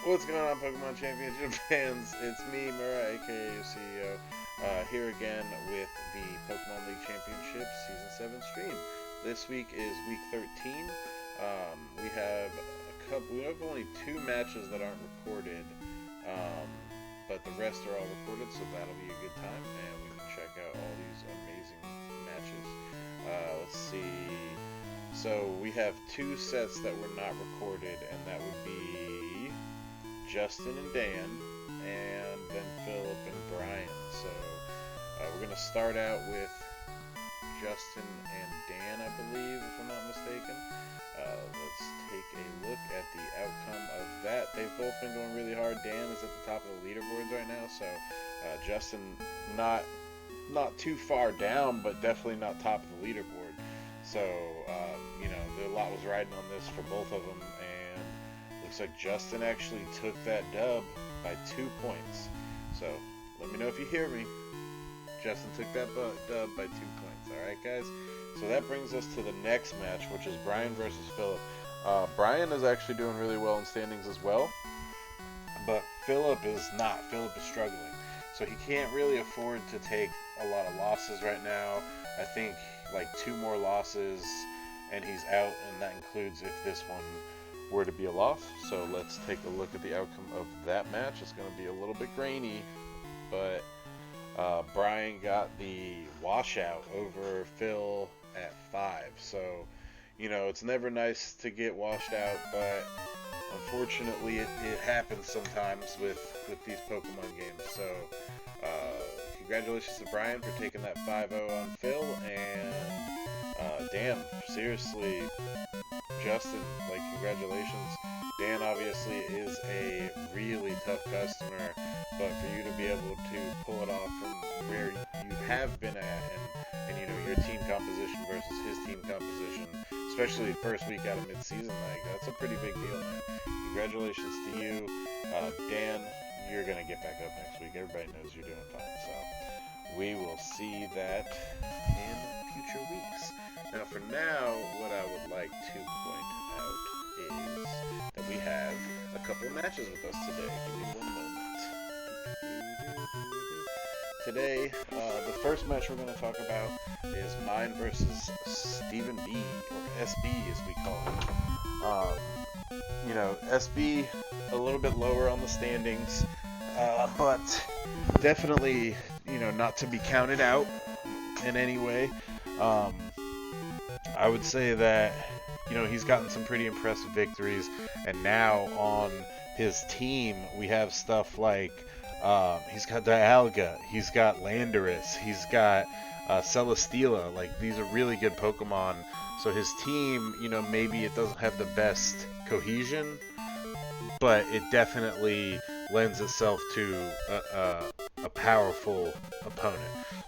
What's going on, Pokemon Championship fans? It's me, Mura, aka your CEO, here again with the Pokemon League Championship Season 7 stream. This week is week 13. We have only 2 matches that aren't recorded, but the rest are all recorded, so that'll be a good time, and we can check out all these amazing matches. Let's see. So we have 2 sets that were not recorded, and that would be Justin and Dan, and then Philip and Brian. So we're going to start out with Justin and Dan, I believe, if I'm not mistaken. Let's take a look at the outcome of that. They've both been going really hard. Dan is at the top of the leaderboards right now, so Justin not too far down, but definitely not top of the leaderboard. So, a lot was riding on this for both of them, and looks like Justin actually took that dub by 2 points. So, let me know if you hear me. Justin took that dub by 2 points. Alright, guys? So that brings us to the next match, which is Brian versus Philip. Brian is actually doing really well in standings as well, but Philip is not. Philip is struggling. So he can't really afford to take a lot of losses right now. I think like 2 more losses and he's out, and that includes if this one were to be a loss. So let's take a look at the outcome of that match. It's going to be a little bit grainy, but Brian got the washout over Phil at 5. So, it's never nice to get washed out, but unfortunately it happens sometimes with these Pokemon games. So congratulations to Brian for taking that 5-0 on Phil, and Dan, seriously, Justin, congratulations. Dan obviously is a really tough customer, but for you to be able to pull it off from where you have been at, and your team composition versus his team composition, especially first week out of mid-season, that's a pretty big deal, man. Congratulations to you. Dan, you're going to get back up next week. Everybody knows you're doing fine, so we will see that in future weeks. Now, for now, what I would like to point out is that we have a couple of matches with us today. Give me one moment. Today, the first match we're going to talk about is mine versus Stephen B, or SB as we call him. SB a little bit lower on the standings, but definitely, not to be counted out in any way. I would say that, he's gotten some pretty impressive victories, and now on his team, we have stuff like, he's got Dialga, he's got Landorus, he's got Celesteela. These are really good Pokemon. So his team, maybe it doesn't have the best cohesion, but it definitely lends itself to a powerful opponent.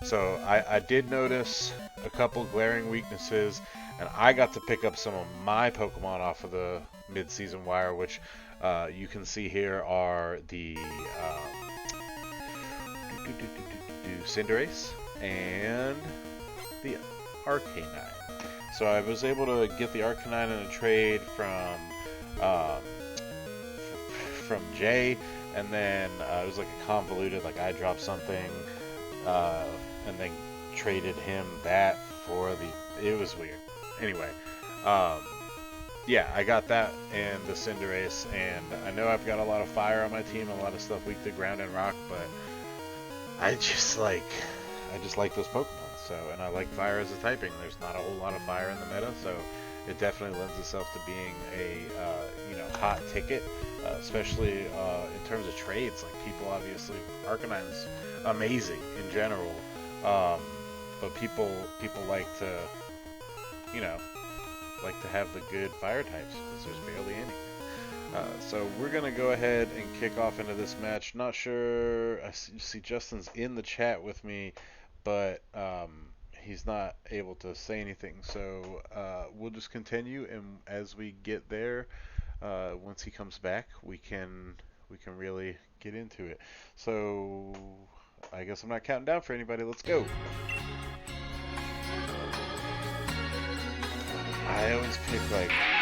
So I did notice a couple glaring weaknesses, and I got to pick up some of my Pokemon off of the mid-season wire, which you can see here are the Cinderace and the Arcanine. So I was able to get the Arcanine in a trade from Jay, and then it was like a convoluted, I dropped something, and then traded him that for it was weird. Anyway, yeah, I got that and the Cinderace, and I know I've got a lot of fire on my team, a lot of stuff weak to ground and rock, but I just like those Pokemon. So, and I like fire as a typing. There's not a whole lot of fire in the meta, so it definitely lends itself to being a hot ticket, especially in terms of trades. People obviously, Arcanine's amazing in general, but people like to have the good fire types because there's barely any. So we're gonna go ahead and kick off into this match. Not sure. I see Justin's in the chat with me, but he's not able to say anything. So we'll just continue, and as we get there, once he comes back, we can really get into it. So I guess I'm not counting down for anybody. Let's go. I always pick random.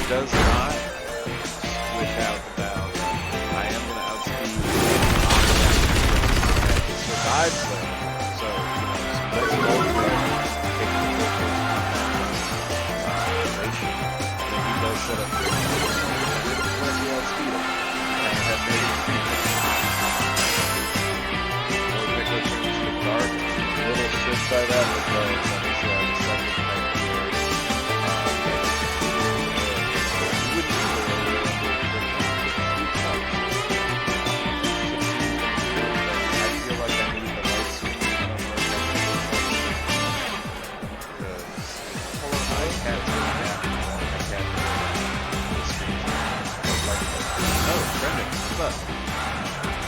does not switch out the Dialga. I am going to outspeed it survives though. So, let's go for it. Take the full force combat. And then he does set up the outspeed him. And have negative feedback. Or pick up turns to dark. A little shit by that because obviously I have a second type here.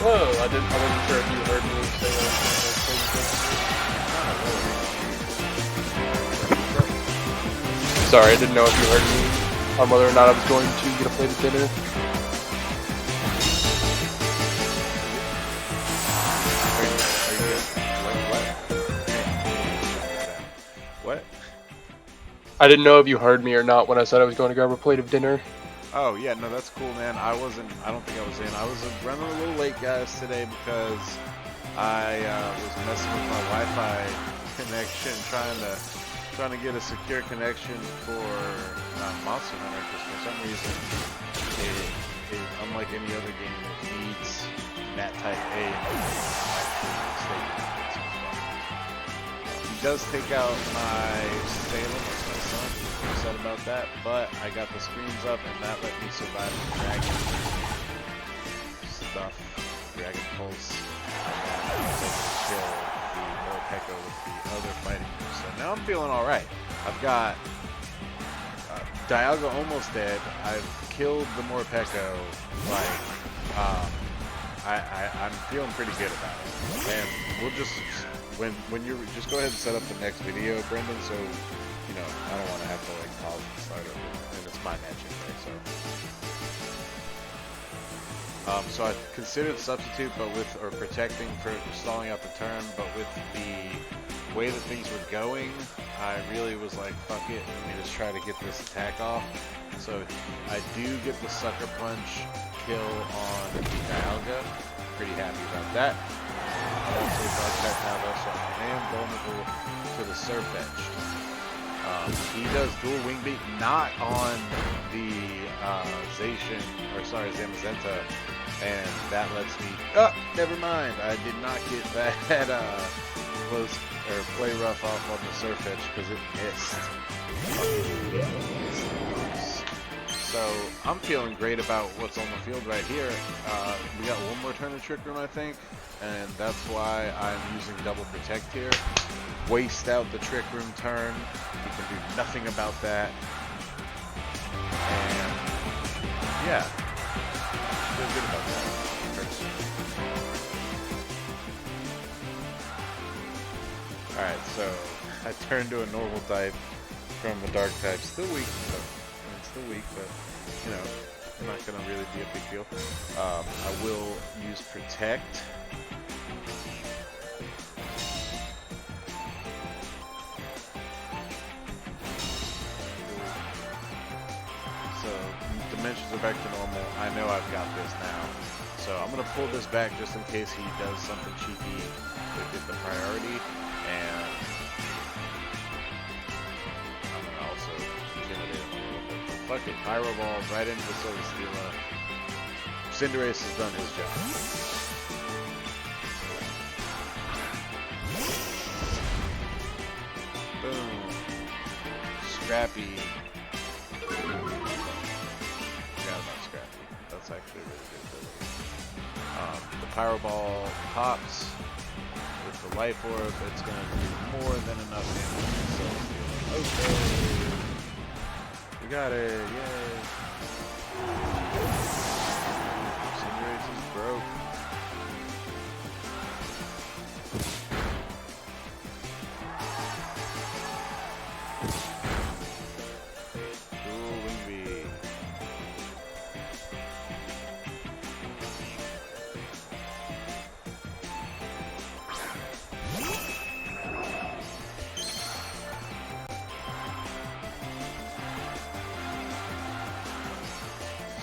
Whoa, I wasn't sure if you heard me say that. Sorry, I didn't know if you heard me on whether or not I was going to get a plate of dinner. What? I didn't know if you heard me or not when I said I was going to grab a plate of dinner. Oh, yeah, no, that's cool, man. I don't think I was in. I was running a little late, guys, today because I was messing with my Wi-Fi connection, trying to get a secure connection for Monster Hunter, because for some reason, it, unlike any other game, it needs NAT type A. He does take out my Salem, that's my son. Upset about that, but I got the screens up and that let me survive the dragon stuff, dragon pulse, and kill the Morpeko with the other fighting moves. So now I'm feeling alright. I've got Dialga almost dead. I've killed the Morpeko. Like, I'm feeling pretty good about it. And we'll just when you just go ahead and set up the next video, Brendan. So I don't want to have to like pause and start over, and it's my match anyway. So I considered substitute, or protecting for stalling out the turn, but with the way that things were going, I really was like, fuck it, let me just try to get this attack off. So I do get the sucker punch kill on Dialga. Pretty happy about that. I'm also dark type now though, so I am vulnerable to the Surf Edge. He does dual wing beat, not on the Zamazenta, and that lets me. Oh, never mind. I did not get that close or play rough off on the Surf Edge because it missed. So I'm feeling great about what's on the field right here. We got one more turn of Trick Room, I think, and that's why I'm using double protect here. Waste out the Trick Room turn. You can do nothing about that. And yeah, feel good about that. Alright, so I turned to a normal type from a dark type. Still weak, but not gonna really be a big deal. I will use protect. Dimensions are back to normal. I know I've got this now. So I'm going to pull this back just in case he does something cheeky to get the priority. And I'm going to also intimidate him a little bit. But fuck it. Pyro Ball right into the Solar Steela. Cinderace has done his job. Boom. Scrappy. That's actually a really good ability. The Pyro Ball pops with the Life Orb. It's going to do more than enough damage. So, okay. We got it. Yay. Cinderace is broke.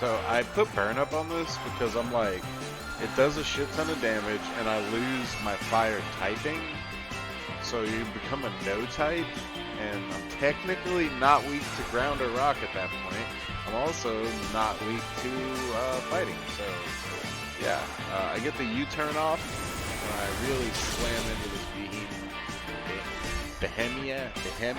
So I put burn up on this because I'm like, it does a shit ton of damage, and I lose my fire typing. So you become a no type, and I'm technically not weak to ground or rock at that point. I'm also not weak to fighting. So yeah, I get the U-turn off, and I really slam into this behem, BHM.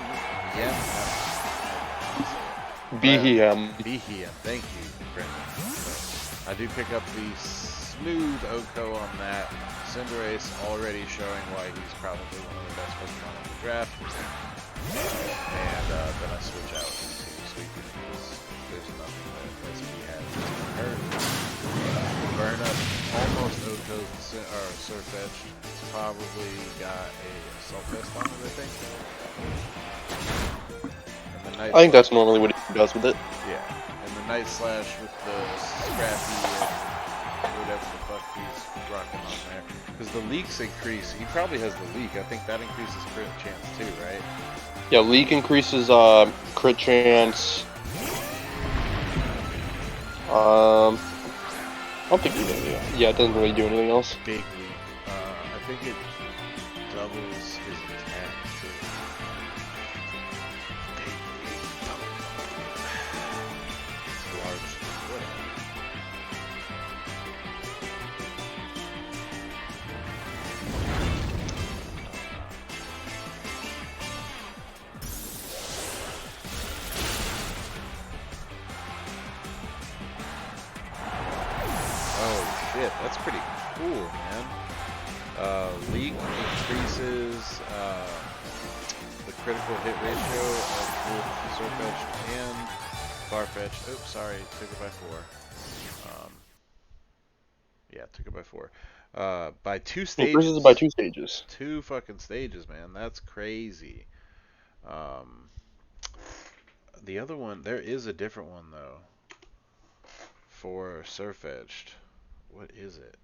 Behem. Thank you, Brendan. So I do pick up the smooth Oko on that. Cinderace already showing why he's probably one of the best Pokemon in the draft. And then I switch out into Sweeping because there's nothing that SP has that's gonna hurt. Burn up almost Oko's Surf Edge. It's probably got a Assault Vest on it, I think. And the Night I think Slash, that's normally what he does with it. yeah. And the Night Slash with the Scrappy and whatever the fuck he's rocking on there. Because the leaks increase. He probably has the leak. I think that increases crit chance too, right? Yeah, leak increases crit chance. I don't think he does. Yeah, it doesn't really do anything else. Big leak. I think it doubles his attack too. Big leak. Large. Whatever. Oh shit, that's pretty cool, man. Leak increases the critical hit ratio of both Surfetch'd and Farfetch'd. Oops, sorry, took it by 4. Yeah, took it by 4. By 2 Increases stages. it by 2 stages. 2 fucking stages, man. That's crazy. Um, the other one, there is a different one though for Surfetch'd. What is it?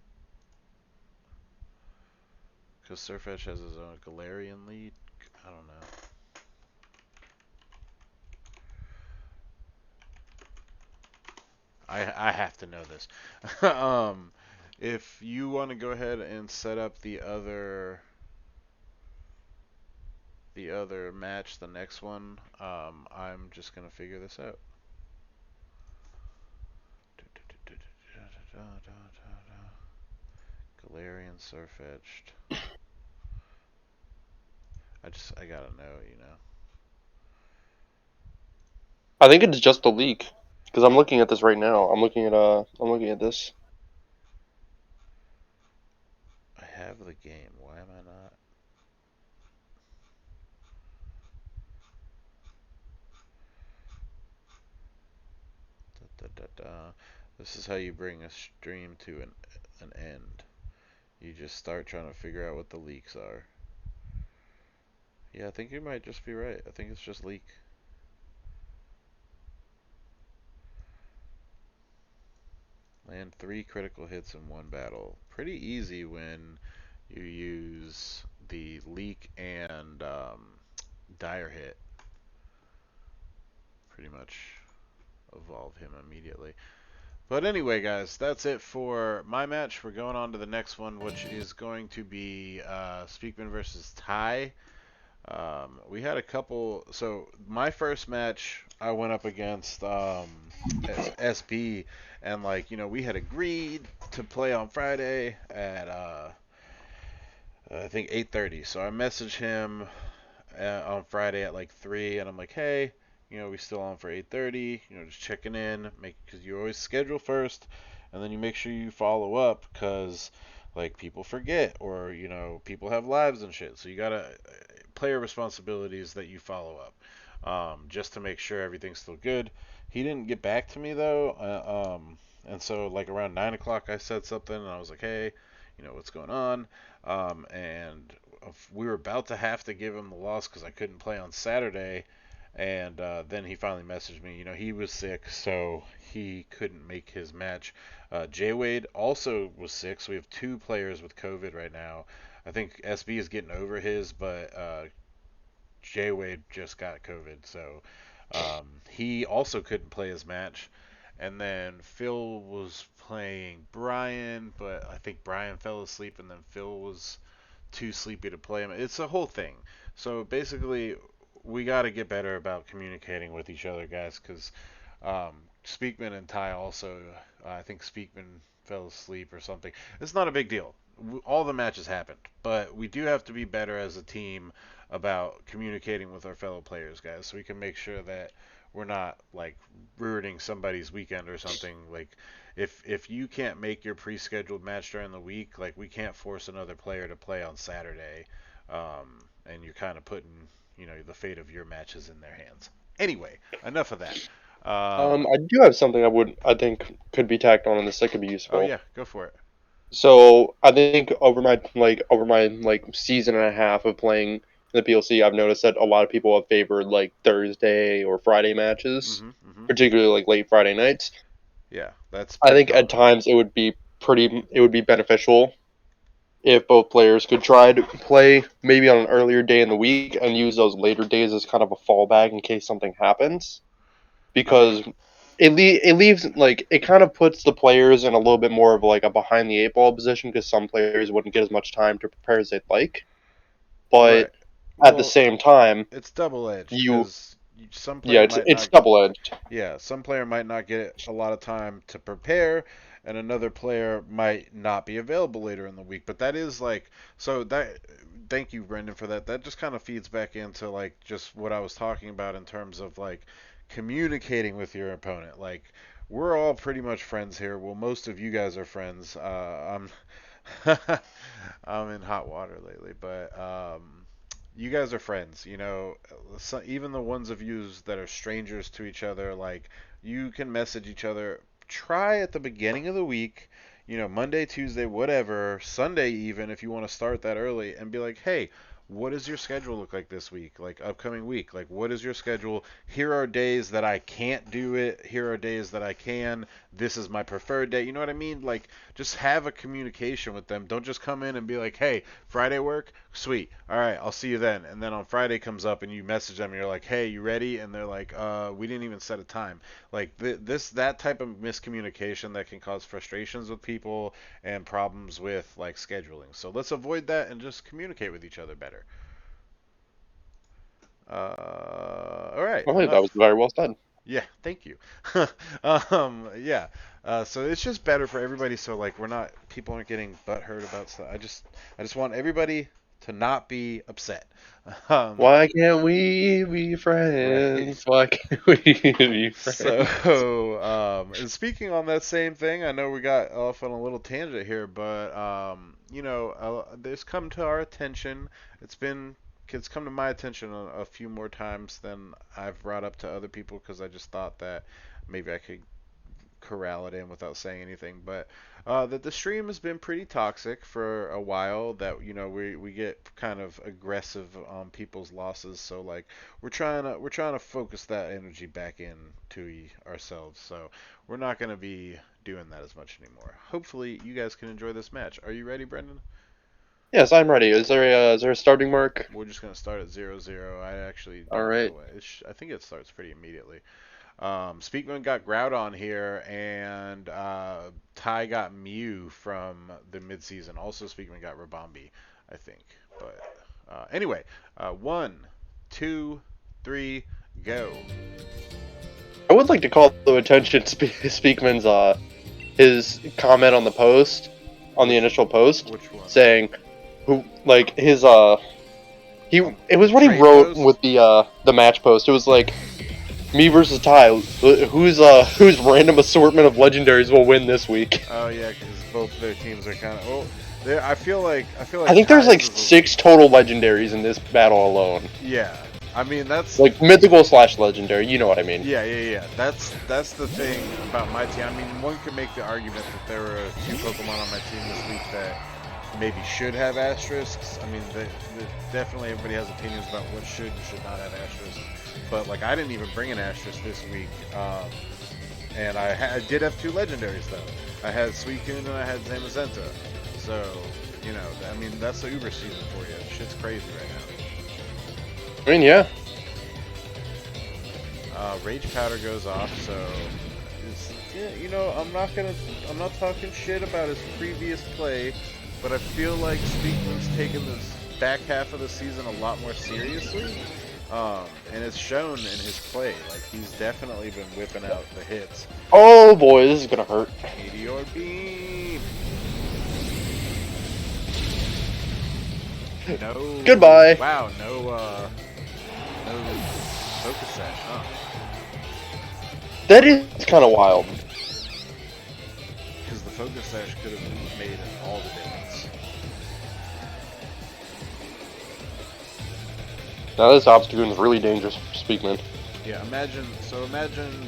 Because Surfetch has his own Galarian lead. I don't know. I have to know this. If you want to go ahead and set up the other match, the next one, I'm just gonna figure this out. Galarian Surfetch'd. I gotta know, you know. I think it's just the leak. Because I'm looking at this right now. I'm looking at this. I have the game. Why am I not? Da, da, da, da. This is how you bring a stream to an end. You just start trying to figure out what the leaks are. Yeah, I think you might just be right. I think it's just leak. Land 3 critical hits in one battle. Pretty easy when you use the leak and dire hit. Pretty much evolve him immediately. But anyway, guys, that's it for my match. We're going on to the next one, which is going to be Speakman versus Ty. We had a couple. So my first match, I went up against SB, and like we had agreed to play on Friday at I think 8:30. So I messaged him on Friday at like 3, and I'm like, hey, we still on for 8:30. Just checking in, because you always schedule first, and then you make sure you follow up, because like people forget, or people have lives and shit. So you gotta player responsibilities that you follow up, just to make sure everything's still good. He didn't get back to me though, and so like around 9 o'clock I said something, and I was like, hey, what's going on? And we were about to have to give him the loss because I couldn't play on Saturday, and then he finally messaged me. He was sick, so he couldn't make his match. J Wade also was sick, so we have 2 players with COVID right now. I think SB is getting over his, but J Wade just got COVID, so he also couldn't play his match. and then Phil was playing Brian, but I think Brian fell asleep, and then Phil was too sleepy to play him. It's a whole thing. So basically, we got to get better about communicating with each other, guys, because Speakman and Ty also, I think Speakman fell asleep or something. It's not a big deal. All the matches happened, but we do have to be better as a team about communicating with our fellow players, guys, so we can make sure that we're not like ruining somebody's weekend or something. Like if you can't make your pre-scheduled match during the week, like we can't force another player to play on Saturday, and you're kind of putting the fate of your matches in their hands. Anyway, enough of that. I do have something I think could be tacked on, and this that could be Oh useful. yeah, go for it. So I think over my season and a half of playing the PLC, I've noticed that a lot of people have favored like Thursday or Friday matches, Mhm, mhm. particularly like late Friday nights. Yeah, that's I pretty think at common. times it would be beneficial if both players could try to play maybe on an earlier day in the week and use those later days as kind of a fallback in case something happens. I mean, Because it leaves like it kind of puts the players in a little bit more of like a behind the eight ball position because some players wouldn't get as much time to prepare as they'd like. But right. at the Well, same time, it's double edged you because some yeah, player might it's not. double edged. Yeah, some player might not get a lot of time to prepare, and another player might not be available later in the week. But that is like so that. Thank you, Brendan, for that. That just kind of feeds back into like just what I was talking about in terms of like communicating with your opponent. Like we're all pretty much friends here. Well, most of you guys are friends. I'm in hot water lately, but you guys are friends. So even the ones of you that are strangers to each other, like you can message each other. Try at the beginning of the week, Monday, Tuesday, whatever, Sunday even, if you want to start that early, and be like, hey, what does your schedule look like this week, like upcoming week? Like, what is your schedule? Here are days that I can't do it. Here are days that I can. This is my preferred day. You know what I mean? Like, just have a communication with them. Don't just come in and be like, hey, Friday work? Sweet. All right, I'll see you then. And then on Friday comes up and you message them and you're like, hey, you ready? And they're like, we didn't even set a time. Like that type of miscommunication that can cause frustrations with people and problems with like scheduling. So let's avoid that and just communicate with each other better. All right, I think that was enough. very well said. Yeah, thank you. Yeah. So it's just better for everybody. So like people aren't getting butthurt about stuff. I just want everybody to not be upset. Um, Why can't we be right. friends? Why can't we be friends? So, and speaking on that same thing, I know we got off on a little tangent here, but this come to our attention. It's been it's come to my attention a few more times than I've brought up to other people because I just thought that maybe I could corral it in without saying anything. But that the stream has been pretty toxic for a while. That we get kind of aggressive on people's losses. So like we're trying to focus that energy back in to ourselves. So we're not gonna be doing that as much anymore. Hopefully you guys can enjoy this match. Are you ready, Brendan? Yes, I'm ready. Is there a starting mark? We're just gonna start at 0-0. I actually All don't right. know. I think it starts pretty immediately. Speakman got Groudon here, and Ty got Mew from the midseason. Also, Speakman got Rabombi, I think. But anyway, 1, 2, 3, go. I would like to call the attention to Speakman's his comment on the post, on the Which initial post, which one? saying who like his he On it the was what he trade wrote post? with the match post. It was like me versus Ty. Whose random assortment of legendaries will win this week? Oh yeah, because both their teams are kind of. Well, I feel I like think there's like Ty's is a. 6 total legendaries in this battle alone. Yeah, I mean that's Like mythical slash legendary, you know what I mean. Yeah. That's the thing about my team. I mean, one could make the argument that there were 2 Pokemon on my team this week that maybe should have asterisks. I mean, definitely everybody has opinions about what should and should not have asterisks. But like, I didn't even bring an asterisk this week, and I did have 2 legendaries though. I had Suicune and I had Zamazenta. So I mean, that's the Uber season for you. Shit's crazy right I mean, yeah. now. Rage Powder goes off, so because I'm not talking shit about his previous play, but I feel like Speakman's taken this back half of the season a lot more seriously, and it's shown in his play. Like, he's definitely been whipping out the hits. Oh boy, this is gonna hurt. Meteor beam. No. Goodbye. Wow. No focus sash, huh? That is kind of wild. Because the focus sash could have made all the difference. Now this Obstagoon is really dangerous for Speakman. Yeah, imagine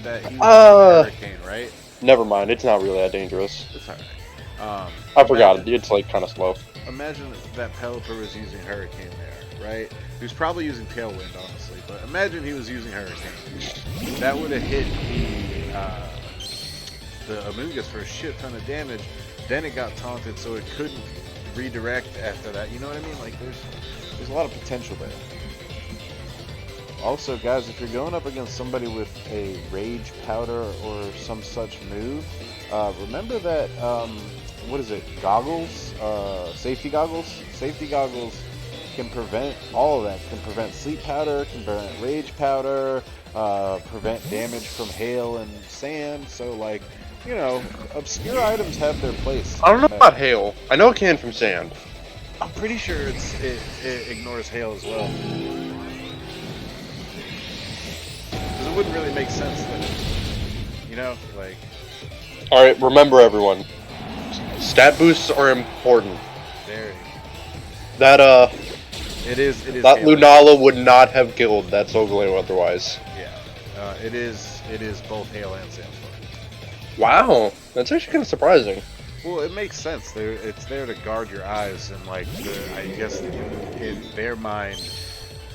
that he was Hurricane, right? Never mind, it's not really that dangerous. It's alright. I forgot, it's like kind of slow. Imagine that Pelipper was using Hurricane there, right? He was probably using Tailwind, honestly, but imagine he was using Hurricane. That would have hit the Amoonguss for a shit ton of damage. Then it got taunted, so it couldn't redirect after that. You know what I mean? Like, there's a lot of potential there. Also, guys, if you're going up against somebody with a Rage Powder or some such move, remember that, what is it, goggles? Safety goggles? Safety goggles can prevent all of that. Can prevent Sleep Powder, can prevent Rage Powder, prevent damage from hail and sand. So, like, obscure items have their place. I don't know about hail. I know it can from sand. I'm pretty sure it ignores hail as well. Because it wouldn't really make sense then. Like... Alright, remember everyone. Stat boosts are important. There. That, It is that Lunala would not have killed that Solgaleo otherwise. Yeah. It is both hail and sandstorm. Wow, that's actually kind of surprising. Well, it makes sense. It's there to guard your eyes, and like, I guess in their mind,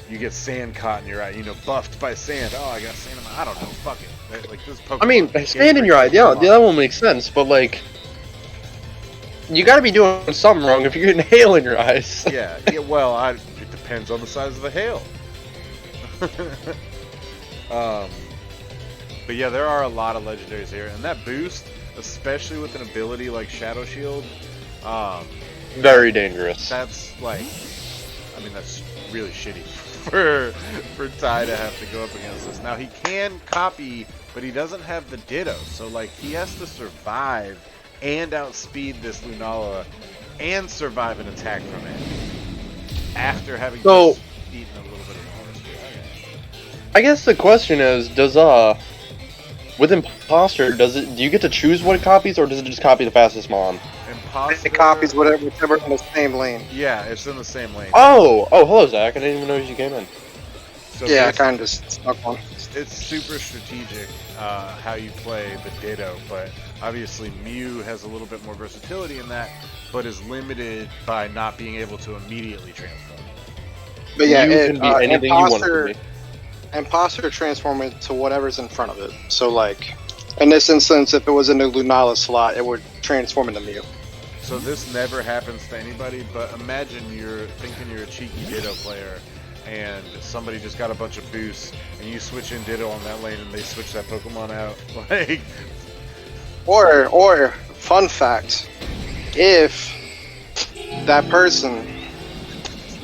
you get sand caught in your eye. Buffed by sand. Oh, I got sand in my. I don't know. Fuck it. Like this Pokemon. I mean, sand in your eye. Yeah, that one makes sense. But like, you got to be doing something wrong if you're getting hail in your eyes. Yeah. Well, it depends on the size of the hail. But yeah, there are a lot of legendaries here, and that boost, especially with an ability like Shadow Shield, very dangerous. That's like, that's really shitty for Ty to have to go up against this. Now he can copy, but he doesn't have the Ditto, so like he has to survive and outspeed this Lunala and survive an attack from it after having just eaten a little bit of Forestry. Okay. I guess the question is, does with Imposter, do you get to choose what it copies, or does it just copy the fastest mon? Imposter... It copies whichever in the same lane. Yeah, it's in the same lane. Oh, hello Zach. I didn't even notice you came in. So yeah, I kind of just stuck one. It's super strategic how you play the Ditto, but obviously Mew has a little bit more versatility in that, but is limited by not being able to immediately transform. But yeah, Mew can be anything you want it to be. Imposter transform into whatever's in front of it. So like, in this instance, if it was in the Lunala slot, it would transform into Mew. So this never happens to anybody, but imagine you're thinking you're a cheeky Ditto player, and somebody just got a bunch of boosts, and you switch in Ditto on that lane, and they switch that Pokemon out. Like, or fun fact, if that person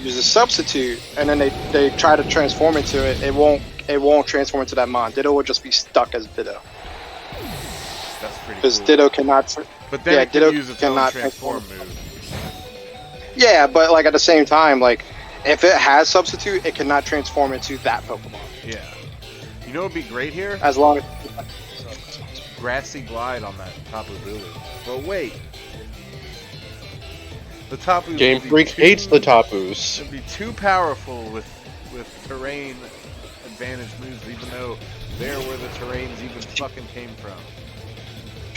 uses substitute and then they try to transform into it, it won't transform into that mon. Ditto will just be stuck as Ditto. That's pretty Because cool. Ditto cannot. But then it can use its own transform move. Yeah, but like at the same time, like if it has substitute, it cannot transform into that Pokemon. Yeah. You know what would be great here? As long as Grassy Glide on that Tapu Bulu. But wait. The Tapu Game Freak hates the Tapus. It'd be too powerful with terrain advantage moves, even though they're where the terrains even fucking came from.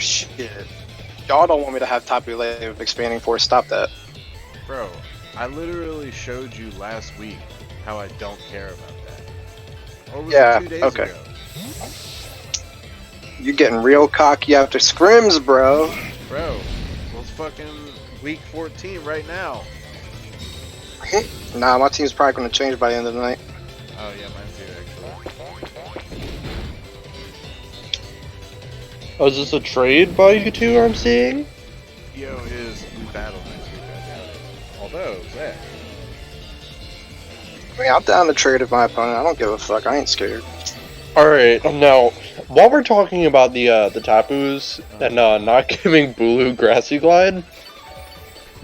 shit. Y'all don't want me to have Tapu Lele with expanding force. Stop that. Bro, I literally showed you last week how I don't care about that. Or was it 2 days ago? You getting real cocky after scrims, bro. Bro, well, it's fucking week 14 right now. Nah, my team's probably going to change by the end of the night. Oh yeah, mine too, Oh, is this a trade by you two I'm seeing? Yo is we battle next week, I doubt it. Although, Zach. I mean, I'm down to trade with my opponent. I don't give a fuck. I ain't scared. Alright, now, while we're talking about the Tapus and not giving Bulu Grassy Glide,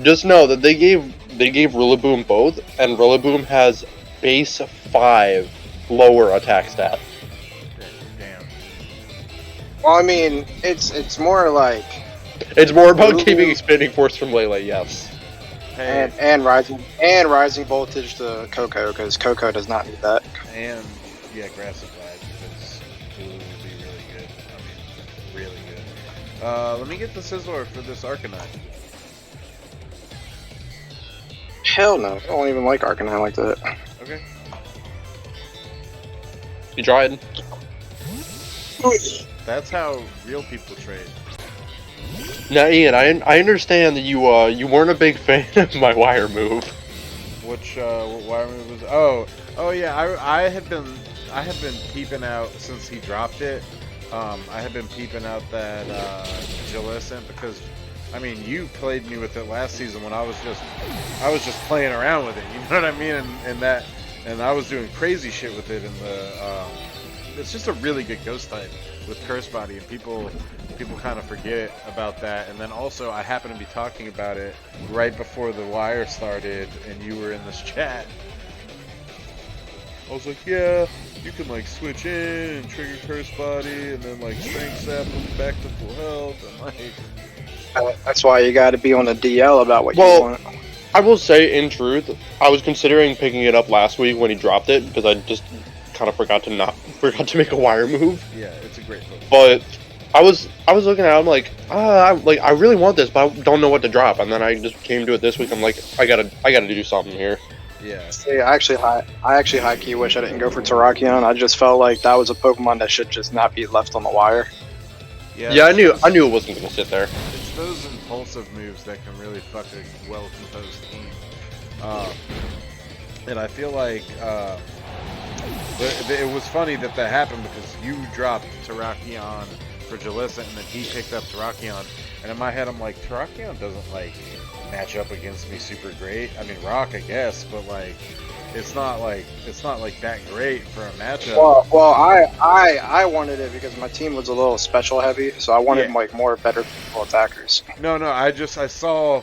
just know that they gave Rillaboom both, and Rillaboom has base 5 lower attack stat. Damn. Well, I mean, it's more like It's more about Bulu- keeping Expanding Force from Lele, yes. Hey, and rising voltage to Coco because Coco does not need that. and yeah, Grassy Glide because Blue would be really good. I mean, really good. Let me get the Sizzler for this Arcanine. Hell no, I don't even like Arcanine like that. Okay. You tried. That's how real people trade. Now, Ian, I understand that you weren't a big fan of my wire move. Which what wire move was? Oh yeah. I had been peeping out since he dropped it. I had been peeping out that Jellicent because, I mean, you played me with it last season when I was just playing around with it. You know what I mean? And I was doing crazy shit with it. It's just a really good ghost type with Curse Body, and people kind of forget about that. And then also, I happened to be talking about it right before the wire started, and you were in this chat. I was like, yeah, you can like switch in and trigger Curse Body, and then like Strength Sap them back to full health, and like. That's why you got to be on the DL about what you want. I will say, in truth, I was considering picking it up last week when he dropped it because I just kind of forgot to make a wire move. Yeah, it's a great move. But I was looking at it, I'm like, I really want this, but I don't know what to drop. And then I just came to it this week. I'm like, I gotta do something here. Yeah. See, I actually high key wish I didn't go for Terrakion. I just felt like that was a Pokemon that should just not be left on the wire. Yeah, I knew it wasn't gonna sit there. It's those impulsive moves that can really fuck a well-composed team. And I feel like it was funny that happened because you dropped Terrakion for Jellicent and then he picked up Terrakion. And in my head, I'm like, Terrakion doesn't like match up against me super great. I mean, Rock, I guess, but like, it's not like that great for a matchup. Well, I wanted it because my team was a little special heavy, so I wanted like more better attackers. No, I saw.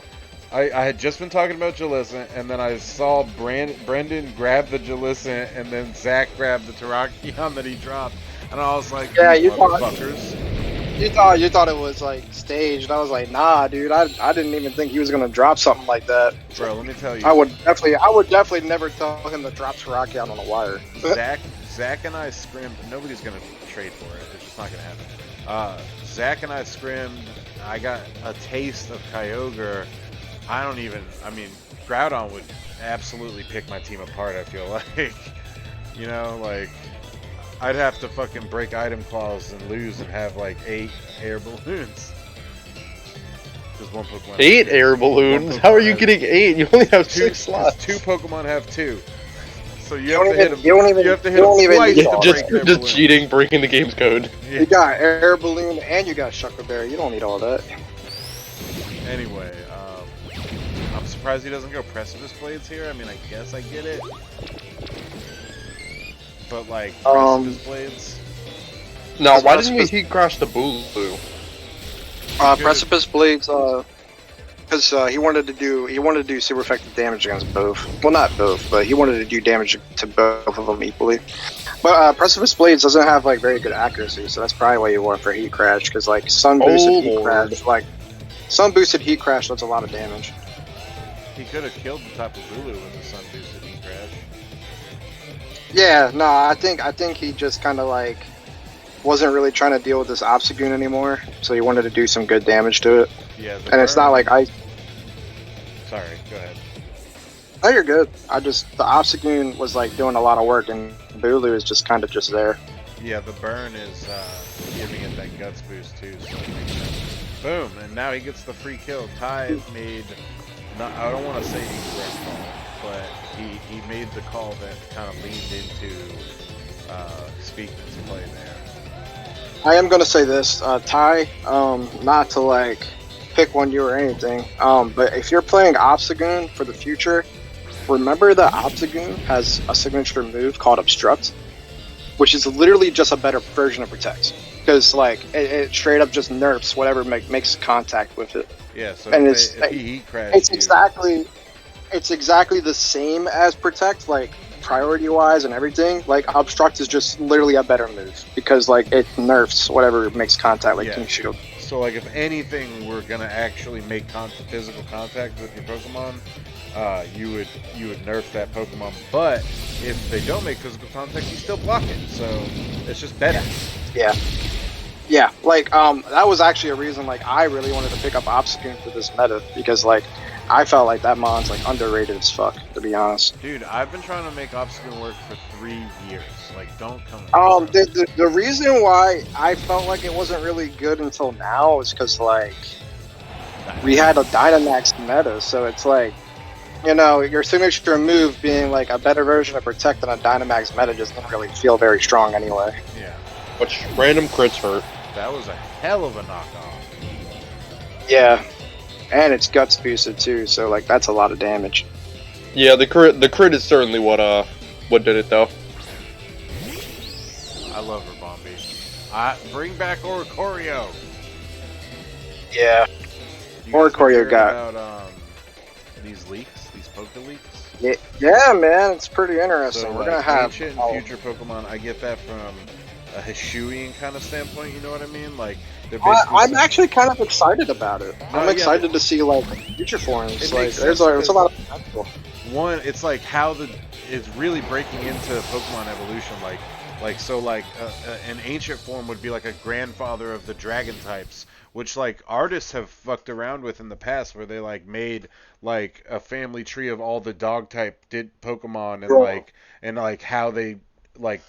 I had just been talking about Jellicent, and then I saw Brendan grab the Jellicent, and then Zach grabbed the Terrakion that he dropped, and I was like, yeah, you motherfuckers. You thought it was like staged. I was like, nah, dude. I didn't even think he was gonna drop something like that. Bro, let me tell you. I would definitely never tell him to drop Terrakion on a wire. Zach and I scrimmed. Nobody's gonna trade for it. It's just not gonna happen. Zach and I scrimmed. I got a taste of Kyogre. I mean, Groudon would absolutely pick my team apart, I feel like. You know, like, I'd have to fucking break item claws and lose and have, like, 8 air balloons. Just one Pokemon. 8 air balloons? How are you getting 8? You only have 6 slots. 2 Pokemon have 2. So you have to hit them. You have to hit them twice to break their just balloon. cheating, breaking the game's code. Yeah. You got air balloon and you got Shuckleberry. You don't need all that. Anyway, I'm surprised he doesn't go Precipice Blades here. I mean, I guess I get it. But, like, Precipice Blades? No, why didn't we Heat Crash the Bulu? Precipice Blades, because he wanted to do super effective damage against both. Well, not both, but he wanted to do damage to both of them equally. But Precipice Blades doesn't have like very good accuracy, so that's probably why you went for Heat Crash. Because like Sun boosted Heat Crash does a lot of damage. He could have killed the Tapu Bulu with the Sun boosted Heat Crash. Yeah, no, I think he just kind of like wasn't really trying to deal with this Obstagoon anymore, so he wanted to do some good damage to it. Yeah, and it's not like I. Sorry, go ahead. No, you're good. The Obstagoon was like doing a lot of work, and Bulu is just kind of just there. Yeah, the burn is giving it that guts boost too, so it makes sense. Boom, and now he gets the free kill. Ty made, I don't want to say incorrect call, but he made the call that kind of leaned into Speakman's play there. I am gonna say this, Ty. Not to like pick on you or anything. But if you're playing Obstagoon for the future, remember that Obstagoon has a signature move called Obstruct, which is literally just a better version of Protect. Because like it straight up just nerfs whatever makes contact with it. Yeah, so And if he heat crashed it's you, exactly the same as Protect, like priority wise and everything. Like Obstruct is just literally a better move because like it nerfs whatever makes contact, like Yeah. King Shield. so like if anything we're gonna actually make physical contact with your Pokemon, you would nerf that Pokemon. But if they don't make physical contact, you still block it. So it's just better. Yeah, like that was actually a reason like I really wanted to pick up Obstagoon for this meta because like I felt like that mon's like underrated as fuck, to be honest. Dude, I've been trying to make Obstacle work for 3 years. Like, don't come. The reason why I felt like it wasn't really good until now is because like we had a Dynamax meta, so it's like, you know, your signature move being like a better version of Protect than a Dynamax meta just didn't really feel very strong anyway. Yeah, Which random crits hurt. that was a hell of a knockoff. Yeah, and it's guts boosted too, so like that's a lot of damage. Yeah, the crit is certainly what did it though. I love her, Bombi. Bring back Oricorio. Yeah. You Or guys been Choreo hearing got- about these leaks, these Poke leaks. Yeah, man, it's pretty interesting. So, We're like, gonna have ancient and future Pokemon. I get that from a Hishuian kind of standpoint. You know what I mean? Like they're basically. I'm actually kind of excited about it. No, I'm yeah, excited to see like future It forms. makes Like sense there's a lot of potential. One, it's like how it's really breaking into Pokemon evolution. An ancient form would be like a grandfather of the dragon types, which like artists have fucked around with in the past, where they like made like a family tree of all the dog type Pokemon and like how they like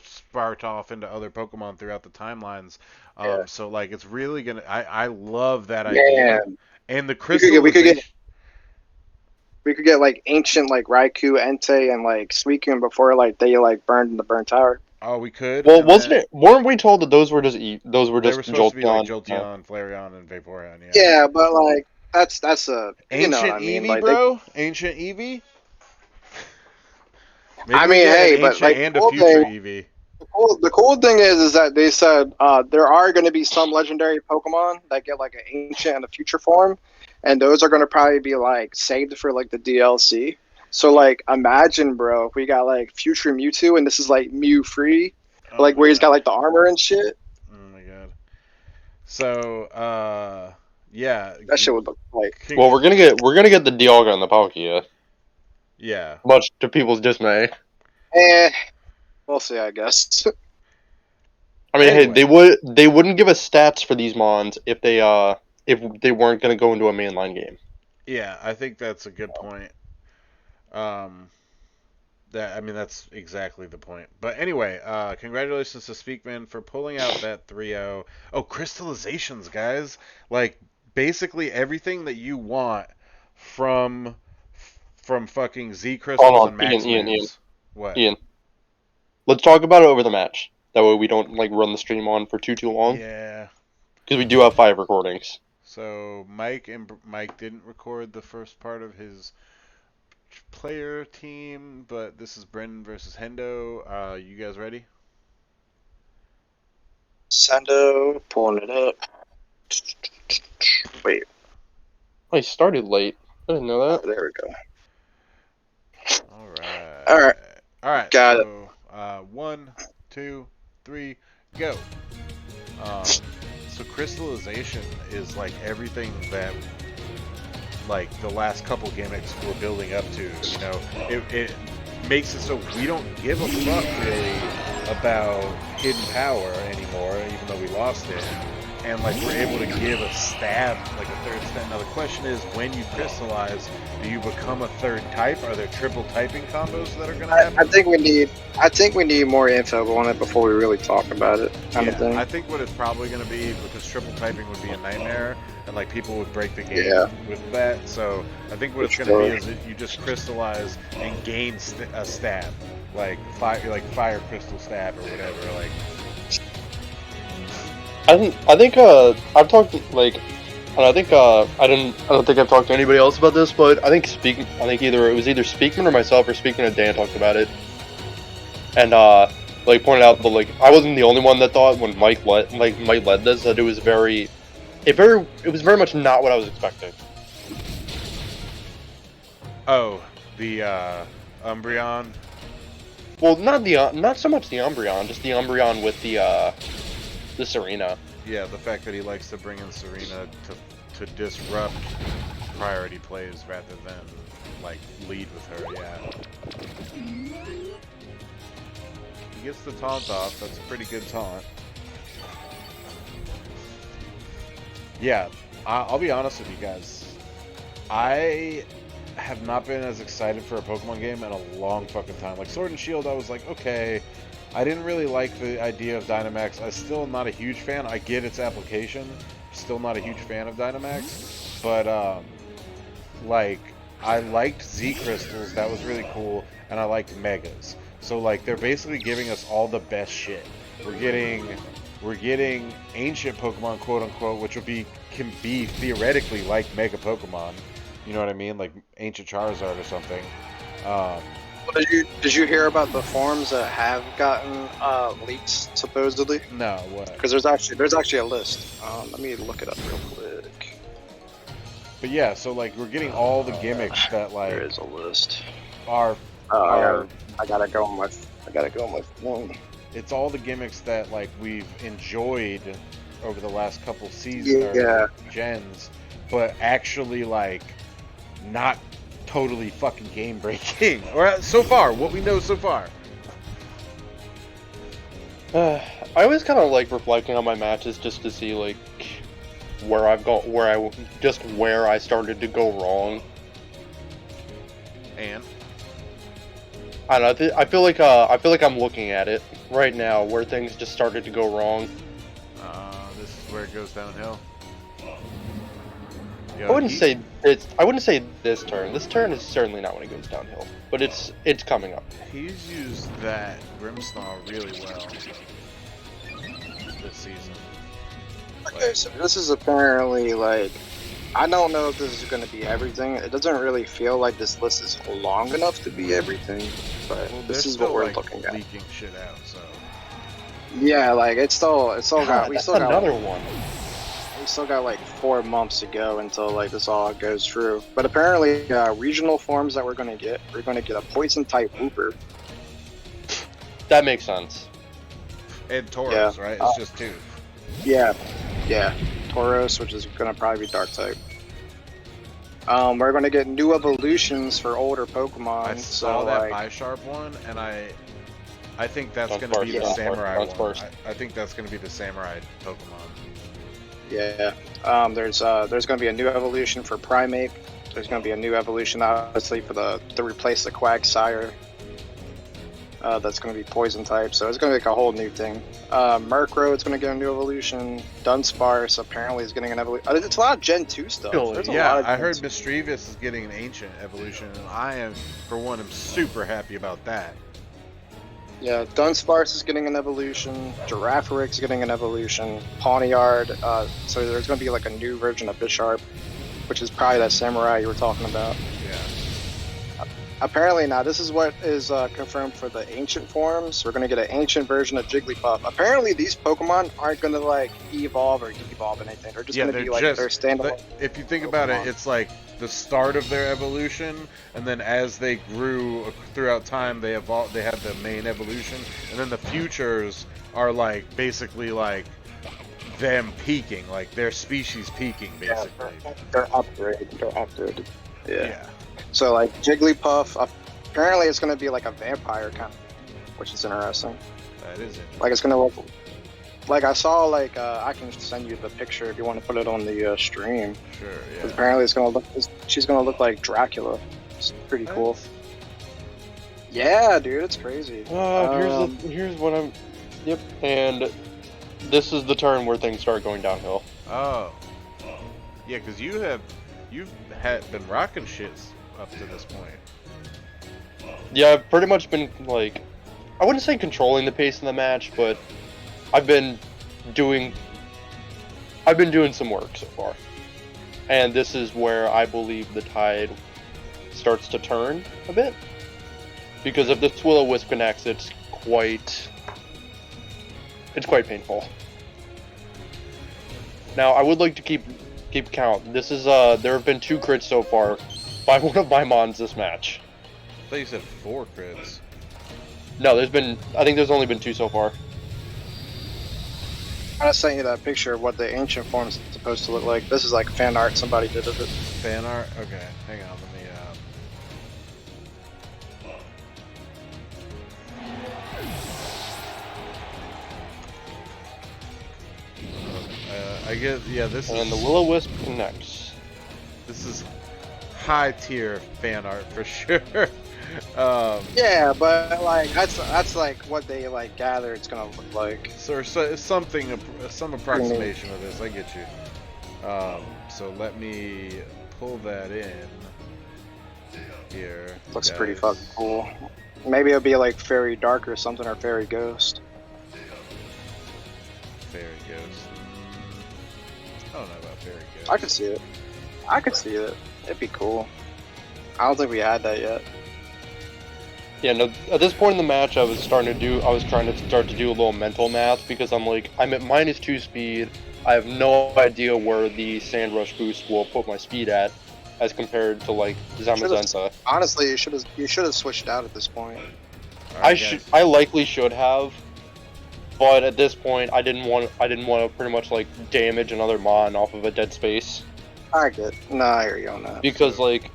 sparked off into other Pokemon throughout the timelines. Yeah. So like it's really gonna. I love that idea. Man, And the we crystallization. could get like ancient like Raikou, Entei, and like Suicune before like they like burned in the burnt tower. Oh, we could. Well, and wasn't then- it? Weren't we told that those were just They were supposed to be like Jolteon? Jolteon, Flareon, and Vaporeon. Yeah. Yeah, but like that's a you Ancient know what I mean, Eevee, like bro. Ancient Eevee. Maybe I we mean, get hey, an but, ancient like, and a cool future thing- Eevee. the cool thing is that they said there are going to be some legendary Pokemon that get like an ancient and a future form, and those are going to probably be like saved for like the DLC. So like imagine, bro, if we got like future Mewtwo and this is like Mew free, Oh like my where he's got God. like the armor and shit. Oh my god. So, yeah. That shit would look like Well, we're gonna get the Dialga and the Palkia, Yeah. much to people's dismay. we'll see, I guess. I mean, Anyway. hey, they wouldn't give us stats for these mons if they weren't gonna go into a mainline game. Yeah, I think that's a good point. That's exactly the point. But anyway, congratulations to Speakman for pulling out that 3-0. Oh, crystallizations, guys! Like basically everything that you want from fucking Z crystals Hold on, and max Ian. moves. What? Ian, let's talk about it over the match. That way we don't like run the stream on for too long. Yeah. Because we do have 5 recordings. So Mike didn't record the first part of his player team, but this is Brendan versus Hendo. You guys ready? Sendo, pulling it up. Wait, Oh, he started late. I didn't know that. there we go. All right. Got it. 1, 2, 3, go. So crystallization is like everything that like the last couple gimmicks we're building up to. You know, it makes it so we don't give a fuck really about hidden power anymore, even though we lost it. And like we're able to give a stab, like a third stab. Now the question is, when you crystallize, do you become a third type? Are there triple typing combos that are gonna happen? I think we need more info on it before we really talk about it, kind of thing. I think what it's probably going to be, because triple typing would be a nightmare, and like people would break the game Yeah. with that. So I think what it's For going to sure. be is that you just crystallize and gain a stab, like fire crystal stab or whatever. Like I think I've talked like, and I think I don't think I've talked to anybody else about this, but I think it was either Speakman or myself or Speakman and Dan talked about it, and like pointed out that like I wasn't the only one that thought when Mike led this that it was it was very much not what I was expecting. Oh, the Umbreon. Well, not so much the Umbreon, just the Umbreon with the Serena. Yeah, the fact that he likes to bring in Serena to disrupt priority plays rather than like lead with her. Yeah. He gets the taunt off. That's a pretty good taunt. Yeah, I'll be honest with you guys. I have not been as excited for a Pokemon game in a long fucking time. Like Sword and Shield, I was like, okay. I didn't really like the idea of Dynamax. I'm still not a huge fan. I get its application. Still not a huge fan of Dynamax. But, like, I liked Z Crystals. That was really cool. And I liked Megas. So, like, they're basically giving us all the best shit. We're getting ancient Pokemon, quote unquote, which can be theoretically like Mega Pokemon. You know what I mean? Like ancient Charizard or something. Did you hear about the forms that have gotten leaked supposedly? No, what? Because there's actually a list. Let me look it up real quick. But yeah, so like we're getting all the gimmicks that like there is a list. Are I gotta go on my phone. It's all the gimmicks that like we've enjoyed over the last couple seasons Yeah. or gens, but actually like not totally fucking game breaking. Or so far, what we know so far. I always kind of like reflecting on my matches just to see like where I started to go wrong. And I don't know. I feel like I'm looking at it right now where things just started to go wrong. this is where it goes downhill. Yo, I wouldn't say this turn. This turn is certainly not when it goes downhill, but it's coming up. He's used that Grimmsnarl really well this season. Okay, so this is apparently like, I don't know if this is going to be everything. It doesn't really feel like this list is long enough to be everything, but Well, this is still, what we're like, looking at. leaking shit out, so. Yeah, like we still got another one. We still got like 4 months to go until like this all goes through. But apparently, regional forms that we're gonna get a poison type Wooper. That makes sense. And Tauros, right? It's just 2. Yeah, Tauros, which is gonna probably be Dark type. We're gonna get new evolutions for older Pokemon. I saw that Bisharp one, and I think that's going to be the Samurai one. I think that's going to be the Samurai Pokemon. Yeah. There's going to be a new evolution for Primeape. There's going to be a new evolution, obviously, to replace the Quagsire. That's going to be Poison type, so it's going to be like a whole new thing. Murkrow is going to get a new evolution. Dunsparce apparently is getting an evolution. It's a lot of Gen 2 stuff. Yeah, I heard Mischievous is getting an Ancient evolution, and I am, for one, am super happy about that. Yeah, Dunsparce is getting an evolution, Girafarig is getting an evolution, Pawniard, so there's going to be like a new version of Bisharp, which is probably that Samurai you were talking about. Yeah. Apparently now, this is what is confirmed for the ancient forms. We're going to get an ancient version of Jigglypuff. Apparently these Pokemon aren't going to like evolve or de-evolve anything. They're just going to be like their standalone. If you think about it, it's like the start of their evolution, and then as they grew throughout time, they evolved. They had the main evolution, and then the futures are like basically like them peaking, like their species peaking, basically. Yeah, they're upgraded. Yeah. So like Jigglypuff, apparently it's going to be like a vampire kind of, which is interesting. That is interesting. Like it's going to look, like I saw like, I can send you the picture if you want to put it on the stream. Sure, yeah. Apparently it's going to look, she's going to look like Dracula. It's pretty cool. Yeah, dude, it's crazy. Here's what I'm, yep, and this is the turn where things start going downhill. Oh. Yeah, because you've been rocking shits up to this point. Yeah, I've pretty much been, like, I wouldn't say controlling the pace in the match, but I've been doing I've been doing some work so far, and this is where I believe the tide starts to turn a bit. Because if this Will-O-Wisp connects, it's quite painful. Now, I would like to keep count. This is there have been 2 crits so far by one of my mons this match. I thought you said 4 crits. No, I think there's only been 2 so far. I sent you that picture of what the ancient form is supposed to look like. This is like fan art somebody did of it. Fan art? Okay, hang on, I guess, yeah, this And is... the Will-O-Wisp connects. This is high tier fan art for sure. Yeah, but like that's like what they like gather it's gonna look like. So some approximation of this. I get you. So let me pull that in here. Looks guys. pretty fucking cool. Maybe it'll be like Fairy Dark or something, or Fairy Ghost. Fairy Ghost. I don't know about Fairy Ghost. I could see it. I could see it. It'd be cool. I don't think we had that yet. Yeah, no, at this point in the match, I was trying to start to do a little mental math, because I'm like, I'm at -2 speed, I have no idea where the Sand Rush boost will put my speed at, as compared to, like, Zamazenta. Honestly, you should have switched out at this point. I likely should have, but at this point, I didn't want to pretty much, like, damage another mon off of a dead space. I hear you on that. Because, like,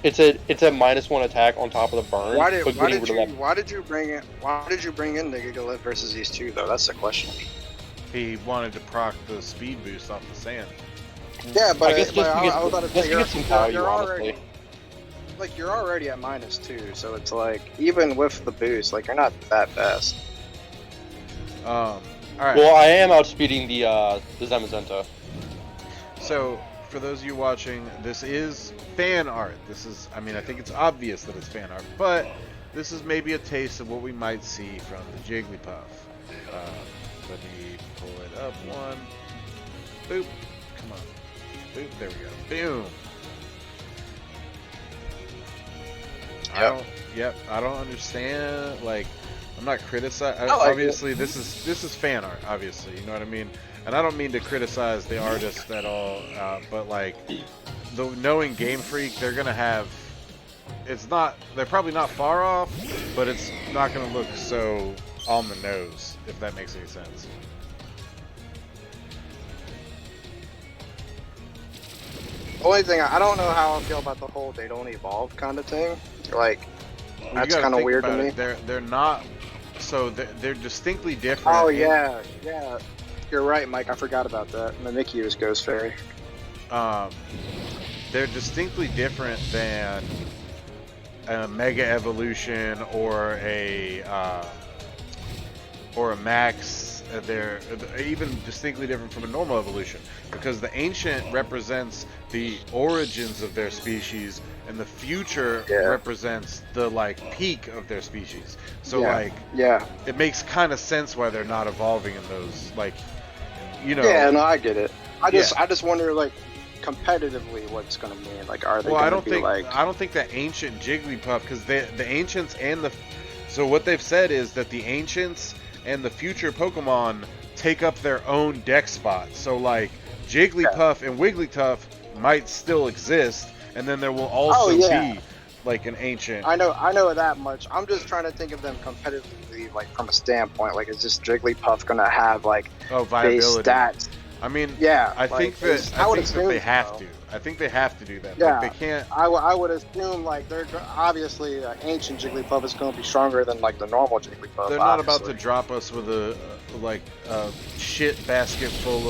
it's a -1 attack on top of the burn. Why did you bring in the Gigalith versus these two though? That's the question. He wanted to proc the speed boost off the sand. Yeah, but I guess just to I was about to say get some value, you're honestly. already like you're already at -2, so it's like even with the boost, like you're not that fast. All right. Well, I am outspeeding the Zamazenta. So, for those of you watching, this is fan art. This is, I mean, I think it's obvious that it's fan art, but this is maybe a taste of what we might see from the Jigglypuff. Let me pull it up one. Boop. Come on. Boop. There we go. Boom. I don't understand. Like, I'm not criticizing. Obviously, this is fan art. Obviously, you know what I mean. And I don't mean to criticize the artist at all, but like, knowing Game Freak, they're gonna have. They're probably not far off, but it's not gonna look so on the nose, if that makes any sense. Only thing I don't know how I feel about the whole they don't evolve kind of thing. Like that's kind of weird to me. They're not. So they're distinctly different. Oh yeah. You're right, Mike. I forgot about that. Mimikyu is Ghost Fairy. They're distinctly different than a Mega Evolution or a Max. They're even distinctly different from a normal evolution, because the ancient represents the origins of their species, and the future represents the like peak of their species. So it makes kind of sense why they're not evolving in those, like, you know. Yeah, no, I get it. I just wonder, like, competitively what's gonna mean. Like, are they gonna be like? I don't think that ancient Jigglypuff, because the ancients and the, so what they've said is that the ancients and the future Pokemon take up their own deck spot. So like Jigglypuff and Wigglytuff might still exist, and then there will also be like an ancient. I know that much. I'm just trying to think of them competitively, like from a standpoint. Like, is this Jigglypuff gonna have like viability base stats? I mean, I like, think that they have to. I think they have to do that. Yeah, like, they can't. I would assume like they're obviously ancient Jigglypuff is going to be stronger than like the normal Jigglypuff. They're not about to drop us with a shit basket full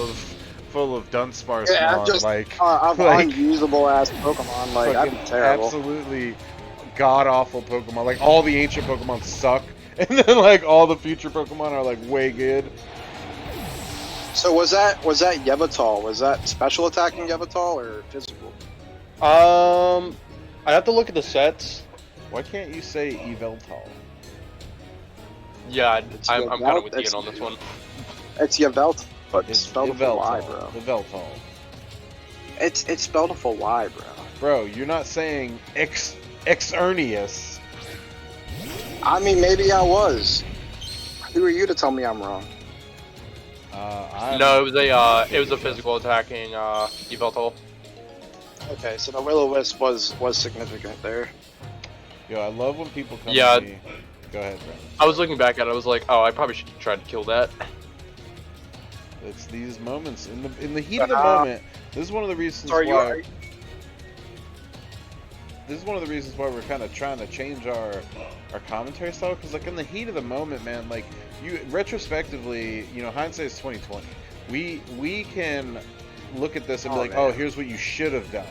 of Dunsparce. Just like unusable ass Pokemon. Like, that'd be terrible. Absolutely god awful Pokemon. Like, all the ancient Pokemon suck, and then like all the future Pokemon are like way good. So was that Yveltal? Was that special attacking Yveltal or physical? I have to look at the sets. Why can't you say Yveltal? Yeah, I'm kind of with Ian on this one. It's Yveltal. but it's spelled with a Y, bro. Yveltal. It's spelled with a Y, bro. Bro, you're not saying Exernius. I mean, maybe I was. Who are you to tell me I'm wrong? No, it was a physical attacking Yveltal. Okay, so the Will-O-Wisp was significant there. Yo, I love when people come Yeah. to me. Go ahead, bro. I was looking back at it, I was like, oh, I probably should have tried to kill that. It's these moments in the heat of the moment. This is one of the reasons why. This is one of the reasons why we're kind of trying to change our commentary style, because like in the heat of the moment, man, like you retrospectively, you know, hindsight is 20/20. We can look at this and be like, oh, here's what you should have done.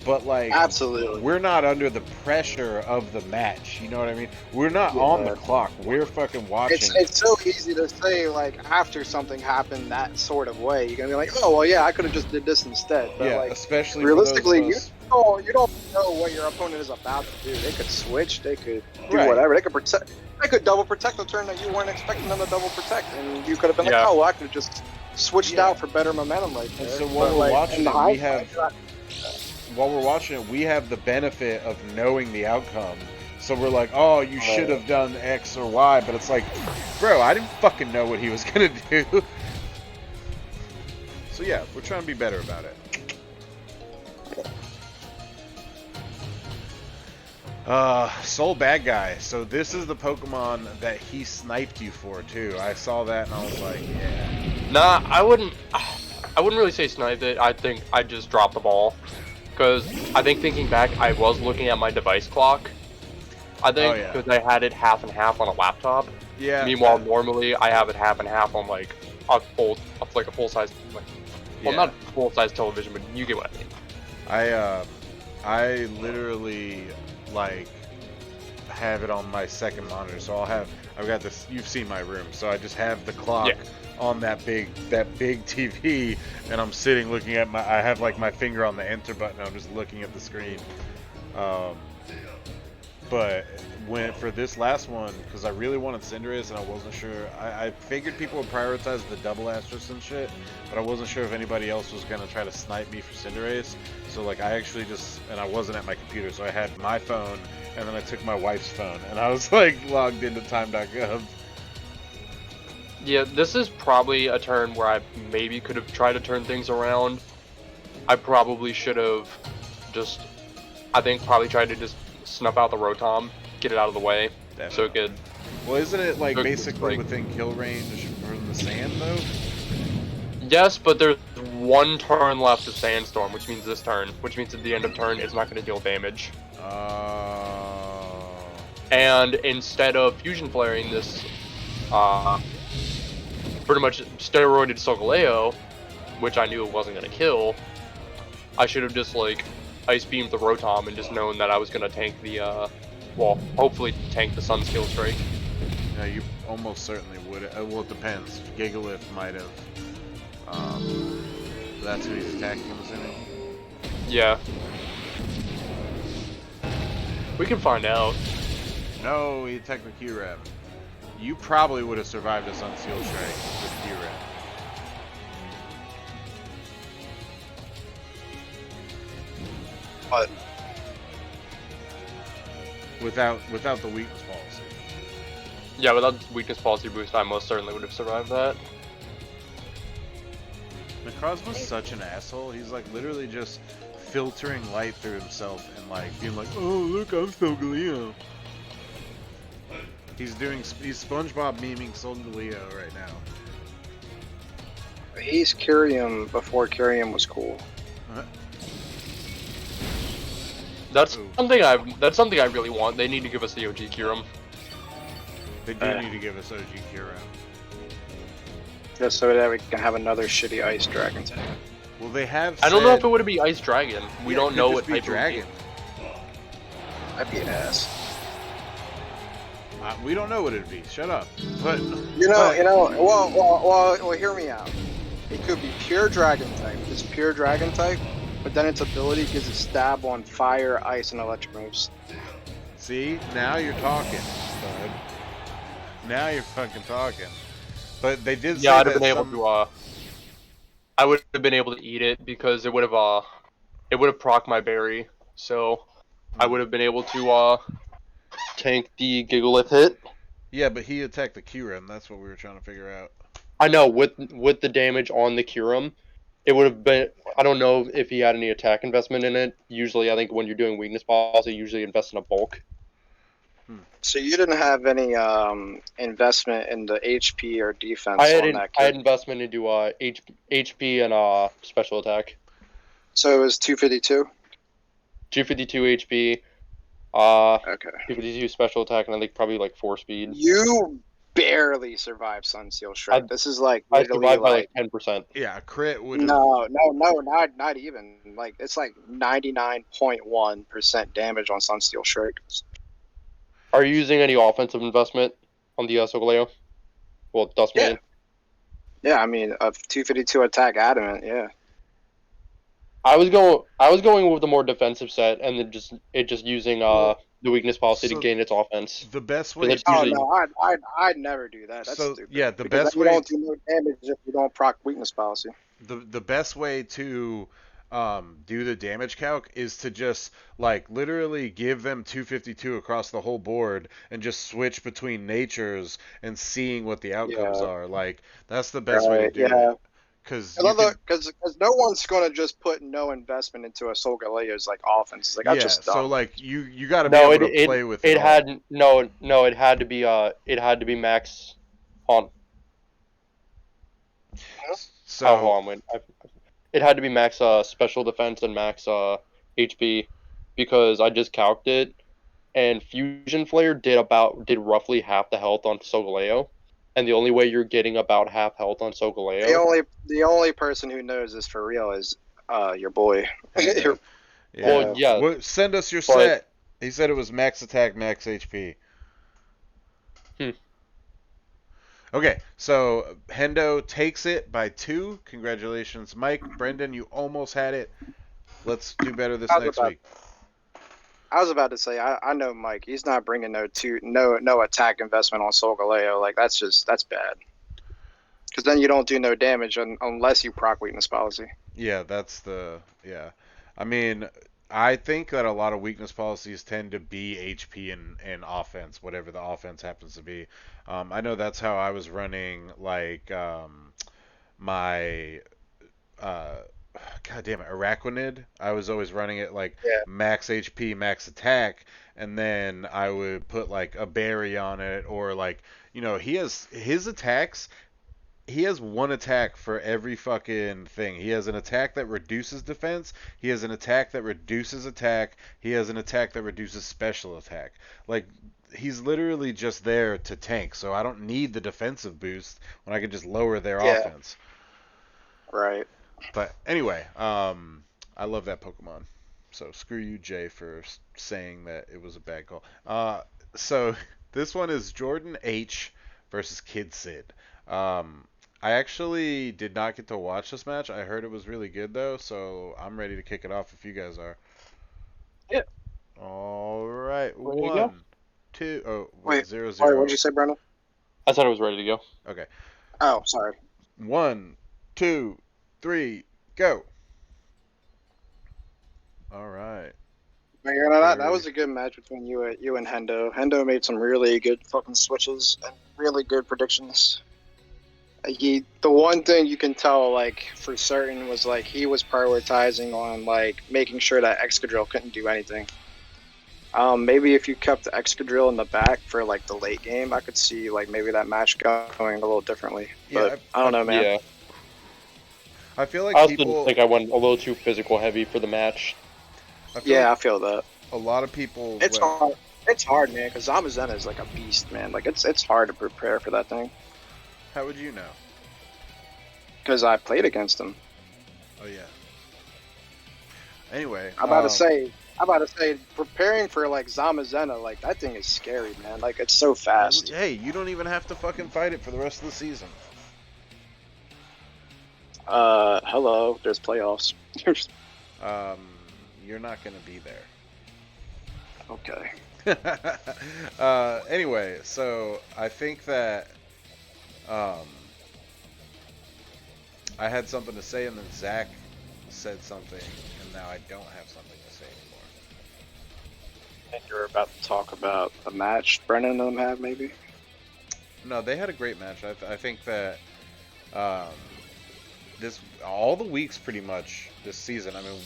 But like, absolutely, we're not under the pressure of the match. You know what I mean? We're not on the clock. We're fucking watching. It's so easy to say, like, after something happened that sort of way, you're gonna be like, oh well, yeah, I could have just did this instead. But, yeah, like, especially realistically, for those of us... you don't know what your opponent is about to do. They could switch, they could do Right. whatever. They could protect. They could double protect the turn that you weren't expecting them to double protect, and you could have been like, oh, well, I could have just switched out for better momentum right there. And so while we're watching it, while we're watching it, we have the benefit of knowing the outcome. So we're like, oh, you should have done X or Y, but it's like, bro, I didn't fucking know what he was gonna do. So yeah, we're trying to be better about it. Soul Bad Guy. So this is the Pokemon that he sniped you for too. I saw that and I was like, yeah. Nah, I wouldn't really say sniped it. I think I just dropped the ball. Because I think thinking back, I was looking at my device clock. I think because I had it half and half on a laptop. Yeah. Meanwhile, normally I have it half and half on like a full size, well, not full size television, but you get what I mean. I literally like have it on my second monitor, so I've got this. You've seen my room, so I just have the clock on that big TV, and I'm sitting looking at I have like my finger on the enter button. I'm just looking at the screen. But for this last one, because I really wanted Cinderace and I wasn't sure, I figured people would prioritize the double asterisk and shit, but I wasn't sure if anybody else was gonna try to snipe me for Cinderace. So like I actually and I wasn't at my computer, so I had my phone and then I took my wife's phone and I was like logged into time.gov. Yeah, this is probably a turn where I maybe could have tried to turn things around. I probably should have just, probably tried to just snuff out the Rotom, get it out of the way, so it could... Well, isn't it like basically within kill range from the sand though? Yes, but there's one turn left of Sandstorm, which means this turn, which means at the end of turn it's not going to deal damage. And instead of Fusion Flaring this, pretty much steroided Solgaleo, which I knew it wasn't going to kill, I should have just like Ice Beamed the Rotom and just known that I was going to tank the, well, hopefully tank the Sun Skill Strike. Yeah, you almost certainly would. Well, it depends. Gigalith might have. That's who he's attacking, I'm assuming? Yeah. We can find out. No, he attacked with Q-Rap. You probably would have survived a Sun Skill Strike with Q-Rap. But without the weakness policy. Yeah, without the weakness policy boost, I most certainly would have survived that. Necrozma's such an asshole. He's like literally just filtering light through himself and like being like, oh look, I'm Solgaleo. He's SpongeBob memeing Solgaleo right now. he's Kyrium before Kyrium was cool. That's something I really want. They need to give us the OG Kyurem. They do need to give us OG Kyurem. Just so that we can have another shitty Ice Dragon type. Well, they have. I don't know if it would be Ice Dragon. We don't know what type dragon. That'd be an ass. We don't know what it'd be. Shut up. But well, hear me out. It could be pure Dragon type. It's pure Dragon type, but then its ability gives a stab on fire, ice, and electric moves. See, now you're talking, bud. Now you're fucking talking. But they did. Yeah, I'd have been able to. I would have been able to eat it because it would have proc my berry. So I would have been able to tank the Gigalith hit. Yeah, but he attacked the Kira, and that's what we were trying to figure out. I know with the damage on the Kyurem, it would have been. I don't know if he had any attack investment in it. Usually, I think when you're doing weakness policy, you usually invest in a bulk. So you didn't have any investment in the HP or defense I had on that I had kid. investment into HP and special attack. So it was 252. 252 HP, Okay. 252 special attack, and I think probably like 4 speed. You barely survived Sunsteel Strike. This is like I literally survived by like like 10%. Yeah, a crit would have. no, not even. Like it's like 99.1% damage on Sunsteel Strike. Are you using any offensive investment on the Solgaleo? Well, Dust Yeah. Minion. Yeah, I mean a 252 attack adamant. Yeah. I was going with the more defensive set, and then just using the weakness policy to so gain its offense. The best Because way. it's Oh usually no, I'd never do that. That's So, stupid. yeah, the because best then you way- don't do no damage if you don't proc weakness policy. The best way to do the damage calc is to just like literally give them 252 across the whole board and just switch between natures and seeing what the outcomes Yeah. are. Like that's the best way to Right, do yeah. it. Because you can, Because no one's gonna just put no investment into a Soul Galea's like offense. Like that's yeah. just dumb. So like you got to be no, able it to play with it all. had no it had to be max on. So Hold on, wait. It had to be max special defense and max HP because I just calced it, and Fusion Flare did roughly half the health on Solgaleo, and the only way you're getting about half health on Solgaleo. the only person who knows this for real is your boy. yeah. Well, yeah, Send us your but- set. He said it was max attack, max HP. Okay, so Hendo takes it by 2. Congratulations, Mike. Brendan, you almost had it. Let's do better this next week. I was about to say I know Mike. He's not bringing no attack investment on Soul Galeo. Like that's bad. Because then you don't do no damage unless you proc weakness policy. Yeah, yeah. I mean, I think that a lot of weakness policies tend to be HP and offense, whatever the offense happens to be. I know that's how I was running, like, my, God damn it, Araquanid. I was always running it, like, max HP, max attack, and then I would put, like, a berry on it, or, like, he has his attacks. He has one attack for every fucking thing. He has an attack that reduces defense. He has an attack that reduces attack. He has an attack that reduces special attack. Like, he's literally just there to tank. So I don't need the defensive boost when I can just lower their offense. Right. But anyway, I love that Pokemon. So screw you, Jay, for saying that it was a bad call. So this one is Jordan H versus Kid Sid. I actually did not get to watch this match. I heard it was really good, though, so I'm ready to kick it off if you guys are. Yeah. All right. Ready to go? 1, 2, Wait, 0, Sorry, 0. what'd you say, Brendan? I said I was ready to go. Okay. Oh, sorry. 1, 2, 3, go. All right. That was a good match between you and Hendo. Hendo made some really good fucking switches and really good predictions. The one thing you can tell, like, for certain was, like, he was prioritizing on, like, making sure that Excadrill couldn't do anything. Maybe if you kept the Excadrill in the back for, like, the late game, I could see, like, maybe that match going a little differently. But, Yeah, I don't know, man. Yeah, I feel like I also people. think I went a little too physical heavy for the match. I feel Yeah, I like feel that. a lot of people. It's hard. It's hard, man, because Zamazenta is, like, a beast, man. Like, it's hard to prepare for that thing. How would you know? Because I played against him. Oh yeah. Anyway, I'm about to say, preparing for like Zamazenta, like that thing is scary, man. Like it's so fast. Hey, you don't even have to fucking fight it for the rest of the season. Hello, there's playoffs. You're not gonna be there. Okay. Anyway, so I think that I had something to say, and then Zach said something, and now I don't have something to say anymore. I think you're about to talk about the match Brennan and them have, maybe? No, they had a great match. I think that this all the weeks pretty much this season. I mean,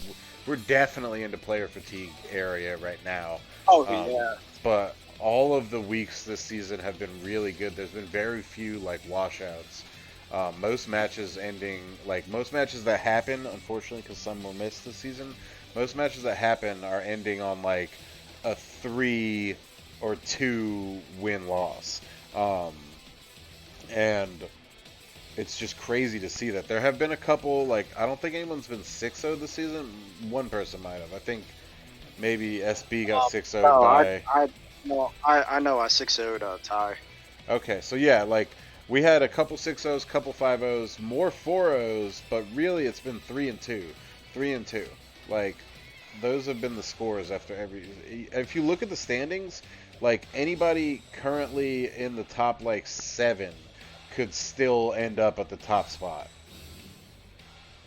we're definitely into player fatigue area right now. Oh, yeah. But all of the weeks this season have been really good. There's been very few like washouts. Most matches that happen, unfortunately, because some were missed this season. Most matches that happen are ending on like a 3 or 2 win-loss, and it's just crazy to see that. There have been a couple, like, I don't think anyone's been 6-0 this season. One person might have. I think maybe SB got 6-0 by... I know I 6-0'd Ty. Okay, so yeah, like, we had a couple 6-0s, couple 5-0s, more 4-0s, but really it's been 3-2. 3-2. Like, those have been the scores after every... If you look at the standings, like, anybody currently in the top, like, 7 could still end up at the top spot.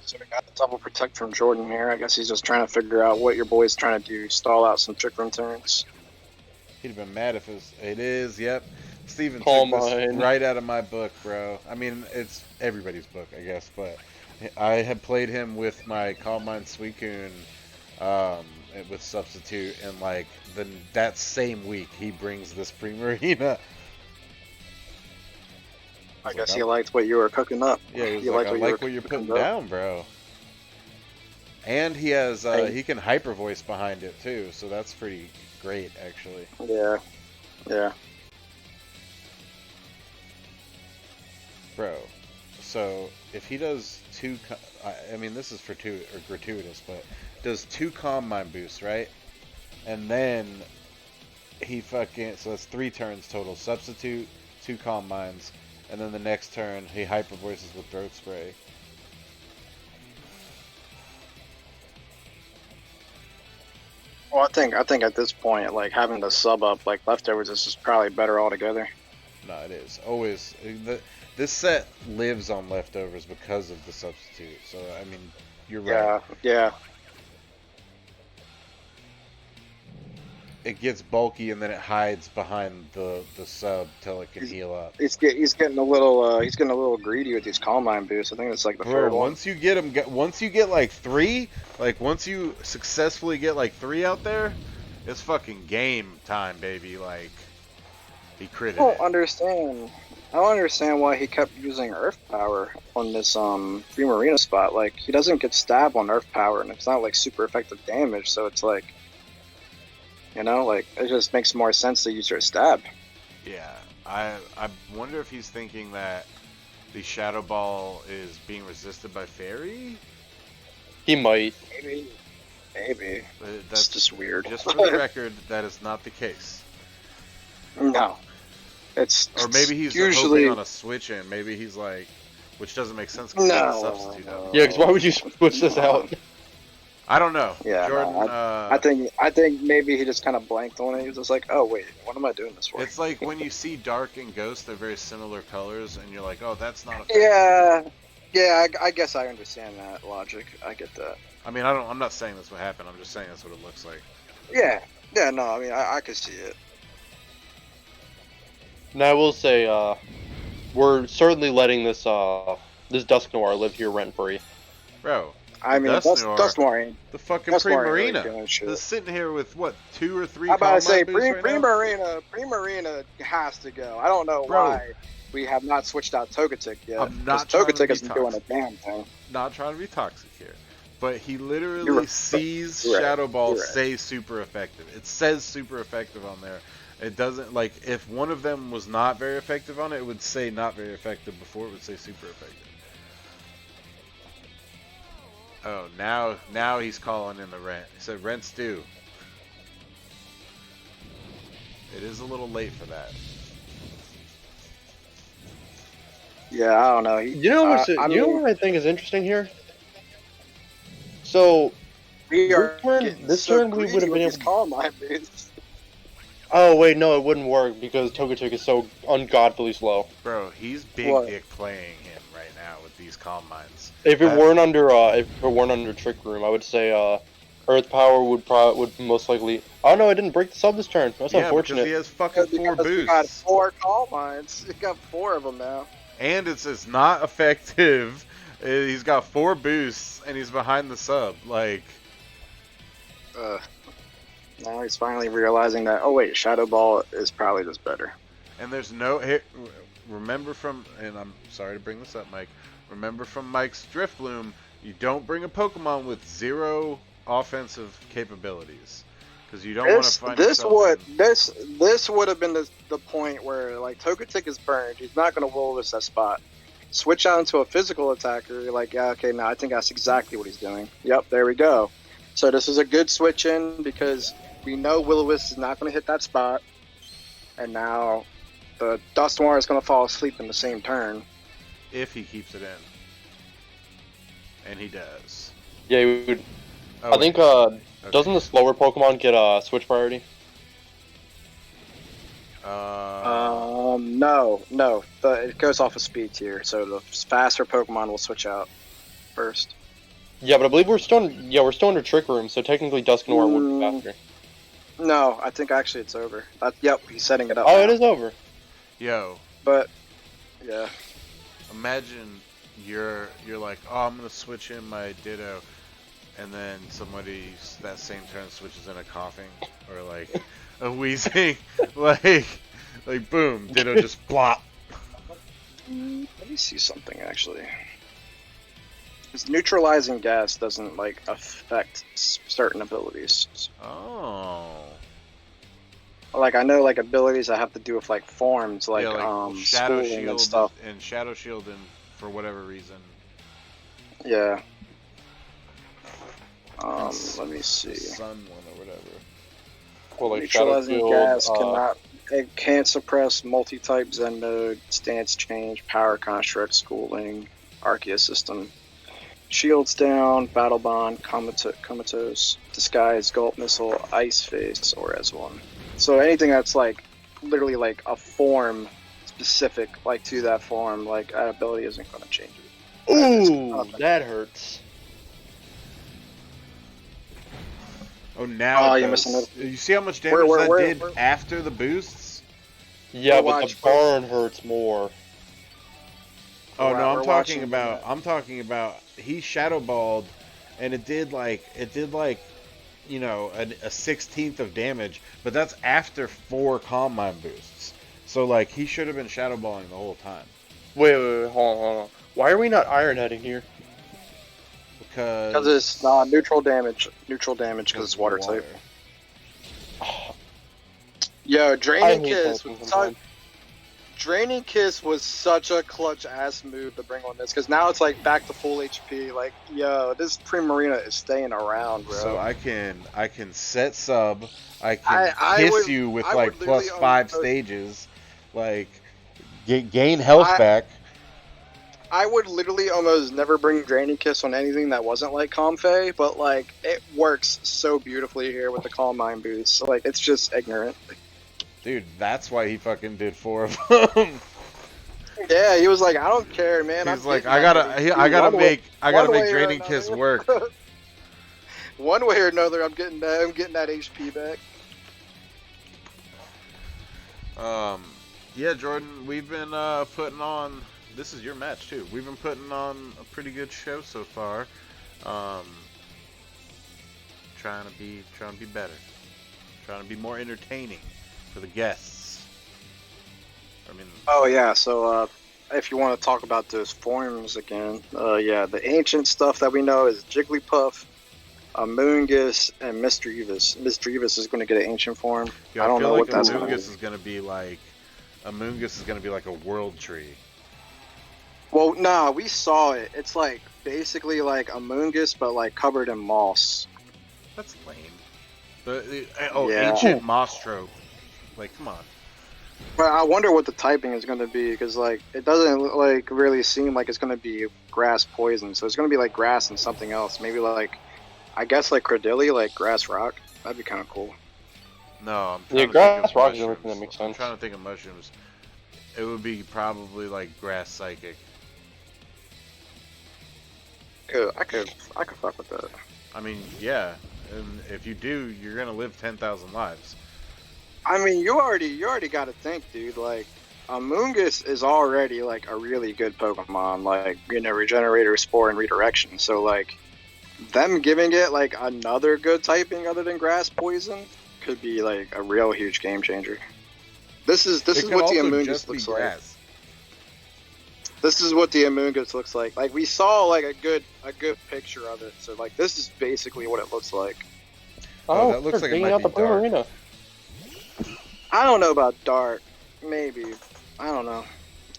So we got the double protect from Jordan here. I guess he's just trying to figure out what your boy's trying to do. Stall out some trick room turns. He'd have been mad if it is, yep. Steven Call took this mine. right out of my book, bro. I mean, it's everybody's book, I guess, but I had played him with my Call Mine Suicune with Substitute, and like that same week he brings this Primarina. I guess he liked what you were cooking up. Yeah, he was like, I like what you're putting down, bro. And he has he can hyper voice behind it too, so that's pretty great, actually. Yeah, yeah. Bro, so if he does 2, I mean this is gratuitous, but does 2 Calm Mind boosts, right? And then he so that's 3 turns total. Substitute, 2 Calm Minds, and then the next turn he hyper voices with Throat Spray. Well, I think at this point, like having the sub up like leftovers is just probably better altogether. No, it is always this set lives on leftovers because of the substitute. So I mean, you're right. Yeah. It gets bulky and then it hides behind the sub till it can heal up. He's getting a little greedy with these Calm Mind boosts. I think it's like the third one. Once you get like 3, like once you successfully get like 3 out there, it's fucking game time, baby. Like he critted. I don't understand why he kept using Earth Power on this Primarina spot. Like he doesn't get stabbed on Earth Power, and it's not like super effective damage. So it's like, you know, like it just makes more sense to use your stab. Yeah, I wonder if he's thinking that the Shadow Ball is being resisted by Fairy. He might. Maybe. That's just weird. Just for the record, that is not the case. No. Or maybe he's usually hoping on a switch in. Maybe he's like, which doesn't make sense because he's a substitute of it. Yeah, because why would you switch this out? I don't know. Yeah, Jordan. no, I think maybe he just kind of blanked on it. He was just like, oh wait, what am I doing this for? It's like when you see Dark and Ghost, they're very similar colors, and you're like, oh, that's not. Yeah. I guess I understand that logic. I get that. I mean, I'm not saying that's what happened. I'm just saying that's what it looks like. Yeah. No. I mean, I could see it. Now I will say, we're certainly letting this Dusk Noir live here rent free. Bro, I mean, Dusk Noir ain't. The fucking Dusk Noir Primarina. Really just sitting here with what, 2 or 3. I'm about to say Primarina has to go. I don't know why we have not switched out Togetic yet. Because Togetic isn't doing a damn thing. Not trying to be toxic here, but he literally sees Shadow Ball say super effective. It says super effective on there. It doesn't, like, if one of them was not very effective on it, it would say not very effective before it would say super effective. Oh, now he's calling in the rent. He said rent's due. It is a little late for that. Yeah, I don't know. You know what I think is interesting here? So, this turn we would have been able to call my boots. Oh wait, no, it wouldn't work because Togetic is so ungodly slow. Bro, he's big dick playing him right now with these calm minds. If it weren't under Trick Room, I would say Earth Power would most likely. Oh no, I didn't break the sub this turn. That's Yeah, unfortunate. because he has fucking 4 Because we got boosts. 4 call mines. You got 4 of them now. And it's not effective. He's got 4 boosts, and he's behind the sub. Like, Now he's finally realizing that, oh wait, Shadow Ball is probably just better. and there's no remember from, and I'm sorry to bring this up, Mike. Remember from Mike's Driftloom, you don't bring a Pokemon with 0 offensive capabilities, because you don't want to find This would have been the point where like Togetic is burned. He's not going to will-o-wisp that spot. Switch out into a physical attacker. You're like, yeah, okay, now I think that's exactly what he's doing. Yep, there we go. So this is a good switch in because we know Will-O-Wisp is not going to hit that spot, and now the Dusknoir is going to fall asleep in the same turn. if he keeps it in, and he does. Yeah, he would. Oh, I think okay. doesn't the slower Pokemon get switch priority? No. It goes off of speed tier, so the faster Pokemon will switch out first. Yeah, but I believe we're still under Trick Room, so technically Dusknoir would be faster. No, I think actually it's over. Yep, he's setting it up. Oh, now. it is over. Yo, But yeah, imagine you're like, oh, I'm gonna switch in my Ditto, and then somebody that same turn switches in a coughing or like a wheezing, like boom, Ditto just flop. let me see something actually. Because neutralizing gas doesn't like affect certain abilities. Oh. Like I know like abilities that have to do with like forms, like, Shadow schooling Shield and stuff. and Shadow Shield, and for whatever reason. Yeah. Let me see. Sun one or whatever. Well, like Shadow Neutralizing Shield, gas it can't suppress multi-type Zen mode, stance change, power construct, schooling, Arceus system. Shields down, Battle Bond, Comatose, Disguise, Gulp Missile, Ice Face, or S1. So anything that's like literally like a form specific like to that form, like that ability isn't going to change it. Ooh, that hurts. Oh, now Oh, it you does. missing it. You see how much damage that did where- after the boosts? Yeah, We're but the burn hurts more. Oh We're no, we're I'm watching talking about he shadow balled, and it did like you know a 16th of damage, but that's after 4 Calm Mind boosts. So like he should have been shadow balling the whole time. Wait, hold on. Why are we not Iron Heading here? Because it's neutral damage. Neutral damage because it's water type. Yo, Draining Kiss. Draining Kiss was such a clutch ass move to bring on this because now it's like back to full HP. Like, yo, this Primarina is staying around, bro. So I can set sub. I can kiss you with I like would literally +5 stages, like gain health back. I would literally almost never bring Draining Kiss on anything that wasn't like Comfey, but like it works so beautifully here with the Calm Mind boost. So, like it's just ignorant. Dude, that's why he fucking did 4 of them. Yeah, he was like, I don't care, man. He's like, I gotta make Draining Kiss work. One way or another, I'm getting that HP back. Yeah, Jordan, we've been putting on. This is your match too. We've been putting on a pretty good show so far. Trying to be better. Trying to be more entertaining for the guests. I mean. Oh yeah, so if you want to talk about those forms again, yeah, the ancient stuff that we know is Jigglypuff, Amoonguss, and Misdreavus. Misdreavus is going to get an ancient form. Yeah, I don't know like what that's going to Amoonguss is going to be like. Amoonguss is going to be like a world tree. Well, nah, we saw it. It's like basically like Amoonguss, but like covered in moss. That's lame. Yeah. Ancient moss trope. Like, come on. But I wonder what the typing is going to be because like it doesn't like really seem like it's going to be grass poison. So it's going to be like grass and something else. Maybe like I guess like Credilli, like grass rock. That'd be kind of cool. No, I'm trying Yeah, to think grass of rock is the only mushrooms. thing that makes I'm sense. trying to think of mushrooms. It would be probably like grass psychic. I could fuck with that. I mean, yeah, and if you do, you're gonna live 10,000 lives. I mean, you already got to think, dude. Like, Amoonguss is already like a really good Pokemon. Like, Regenerator, Spore, and Redirection. So like, them giving it like another good typing other than Grass Poison could be like a real huge game changer. This is It could what the also Amoonguss just be looks like. grass. This is what the Amoonguss looks like. Like, we saw like a good picture of it. So like, this is basically what it looks like. Oh, that looks they're like it digging might out be the dark. Primarina. I don't know about dark. Maybe. I don't know.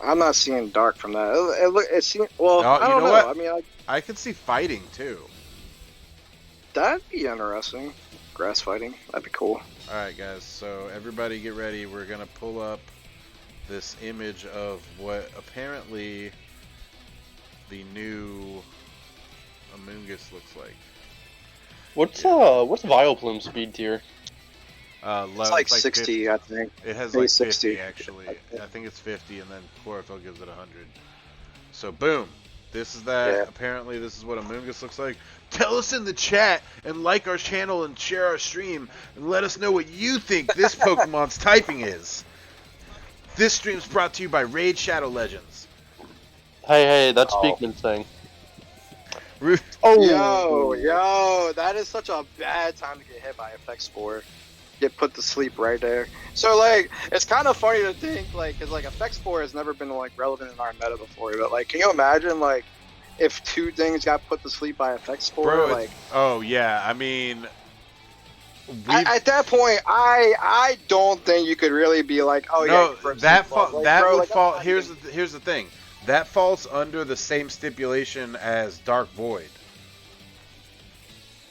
I'm not seeing dark from that. It seems, well, Oh, I you don't know know. what? I mean, I could see fighting too. that'd be interesting. Grass fighting. That'd be cool. Alright guys, so everybody get ready. We're gonna pull up this image of what apparently the new Amoonguss looks like. What's Vileplume speed tier? It's like 60, 50. I think. It has Maybe like 50 60. actually. I think it's 50 and then Chlorophyll gives it 100. So boom. This is that. Yeah. Apparently this is what Amoonguss looks like. Tell us in the chat and like our channel and share our stream and let us know what you think this Pokemon's typing is. This stream's brought to you by Raid Shadow Legends. Hey, that's Oh. Speakman's thing. Oh, yo, that is such a bad time to get hit by Effect Spore. Get put to sleep right there. So, like, it's kind of funny to think, like, because, like, Effect Spore has never been, like, relevant in our meta before. But, like, can you imagine, like, if two things got put to sleep by Effect Spore? Bro, like, oh yeah, I mean, at that point, I don't think you could really be like, oh no, yeah, that would like, fall. Here's the thing. That falls under the same stipulation as Dark Void.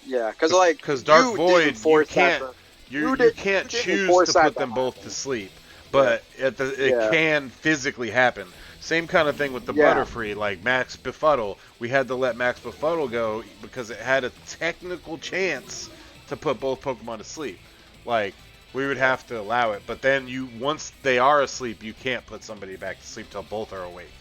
yeah, because Dark Void, you can't You can't didn't choose force to that put to them both happen. to sleep, but it Yeah. can physically happen. Same kind of thing with the Yeah. Butterfree, like Max Befuddle. We had to let Max Befuddle go because it had a technical chance to put both Pokemon to sleep. Like, we would have to allow it, but then once they are asleep, you can't put somebody back to sleep till both are awake.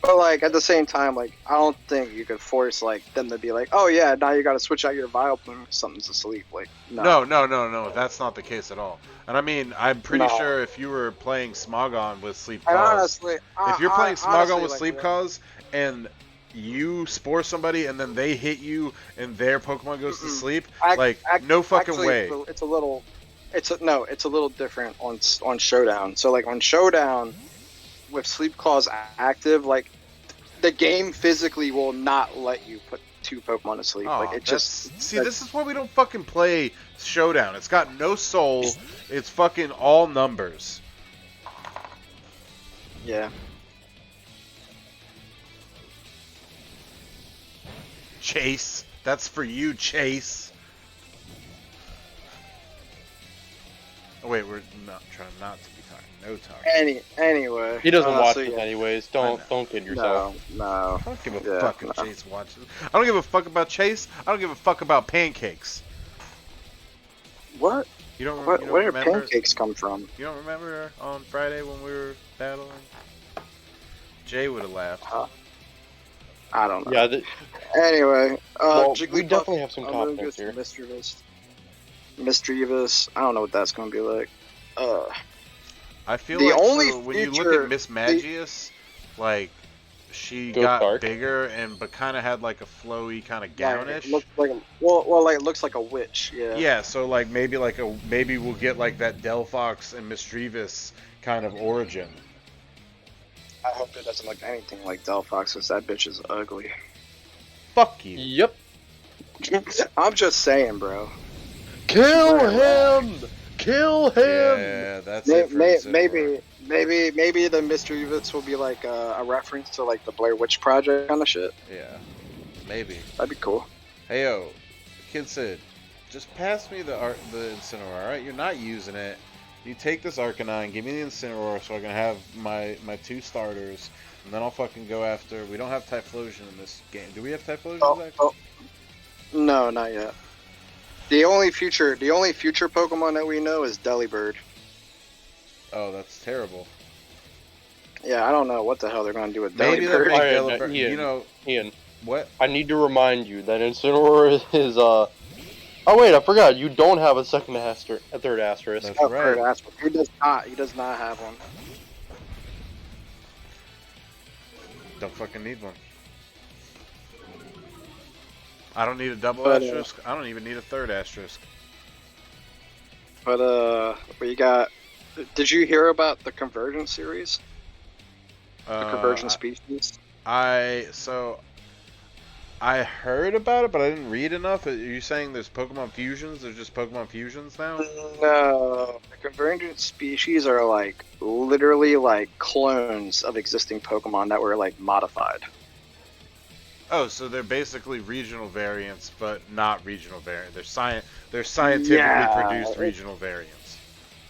But like at the same time, like I don't think you could force like them to be like, oh yeah, now you got to switch out your Vileplume if something's asleep. Like no. No, that's not the case at all. And I mean, I'm pretty No. sure if you were playing Smogon with Sleep And Cause, honestly, if you're playing Smogon honestly, with like, Sleep Cause and you spore somebody and then they hit you and their Pokemon goes to Mm-mm. sleep, no fucking actually, way. It's a little different on Showdown. So like on Showdown, with Sleep Claws active, like the game physically will not let you put two Pokemon to sleep. Aw, like it just this is why we don't fucking play Showdown. It's got no soul. It's fucking all numbers. yeah. Chase, that's for you, Chase. Oh wait, we're not trying not to be talking. No talking. Anyway, He doesn't watch honestly, it yeah. anyways. I know. Don't kid yourself. No. I don't give a Yeah, fuck if no. Chase watches. I don't give a fuck about Chase. I don't give a fuck about pancakes. What? You don't, What? you don't Where do remember? pancakes come from? You don't remember on Friday when we were battling? Jay would have laughed. I don't know. Yeah, Anyway, well, we Jigglypuff, definitely have some I'm gonna confidence go here. to Misdreavus. I don't know what that's gonna be like. I feel The like only when you look feature- at Miss Magius, like she Goes got dark. bigger but kind of had like a flowy kind of Yeah, gownish. it looks like like it looks like a witch. Yeah. Yeah, so like maybe we'll get like that Delphox and Misdreavus kind of origin. I hope it doesn't look anything like Delphox, because that bitch is ugly. Fuck you. Yep. I'm just saying, bro. Kill him! Kill him! Yeah, that's it for Incineroar. Maybe the Misdreavus will be like a reference to like the Blair Witch Project kind of shit. Yeah, maybe. That'd be cool. Hey yo, Kid Sid, just pass me the Incineroar. All right, you're not using it. You take this Arcanine, give me the Incineroar so I can have my two starters, and then I'll fucking go after. We don't have Typhlosion in this game. Do we have Typhlosion? Oh, no, not yet. The only future Pokemon that we know is Delibird. Oh, that's terrible. Yeah, I don't know what the hell they're gonna do with Maybe they'll Delibird. make Alright, Delibird. Ian. You know Ian, what? I need to remind you that Incineroar is Oh wait, I forgot. You don't have a a third asterisk. That's I've heard right. Asper. He does not. He does not have one. Don't fucking need one. I don't need a double But, asterisk. I don't even need a third asterisk. But we got. Did you hear about the Convergence series? The Convergent species. I heard about it, but I didn't read enough. Are you saying there's Pokemon fusions? There's just Pokemon fusions now? No, the Convergent species are like literally like clones of existing Pokemon that were like modified. Oh, so they're basically regional variants, but not regional variants. They're scientifically produced regional variants.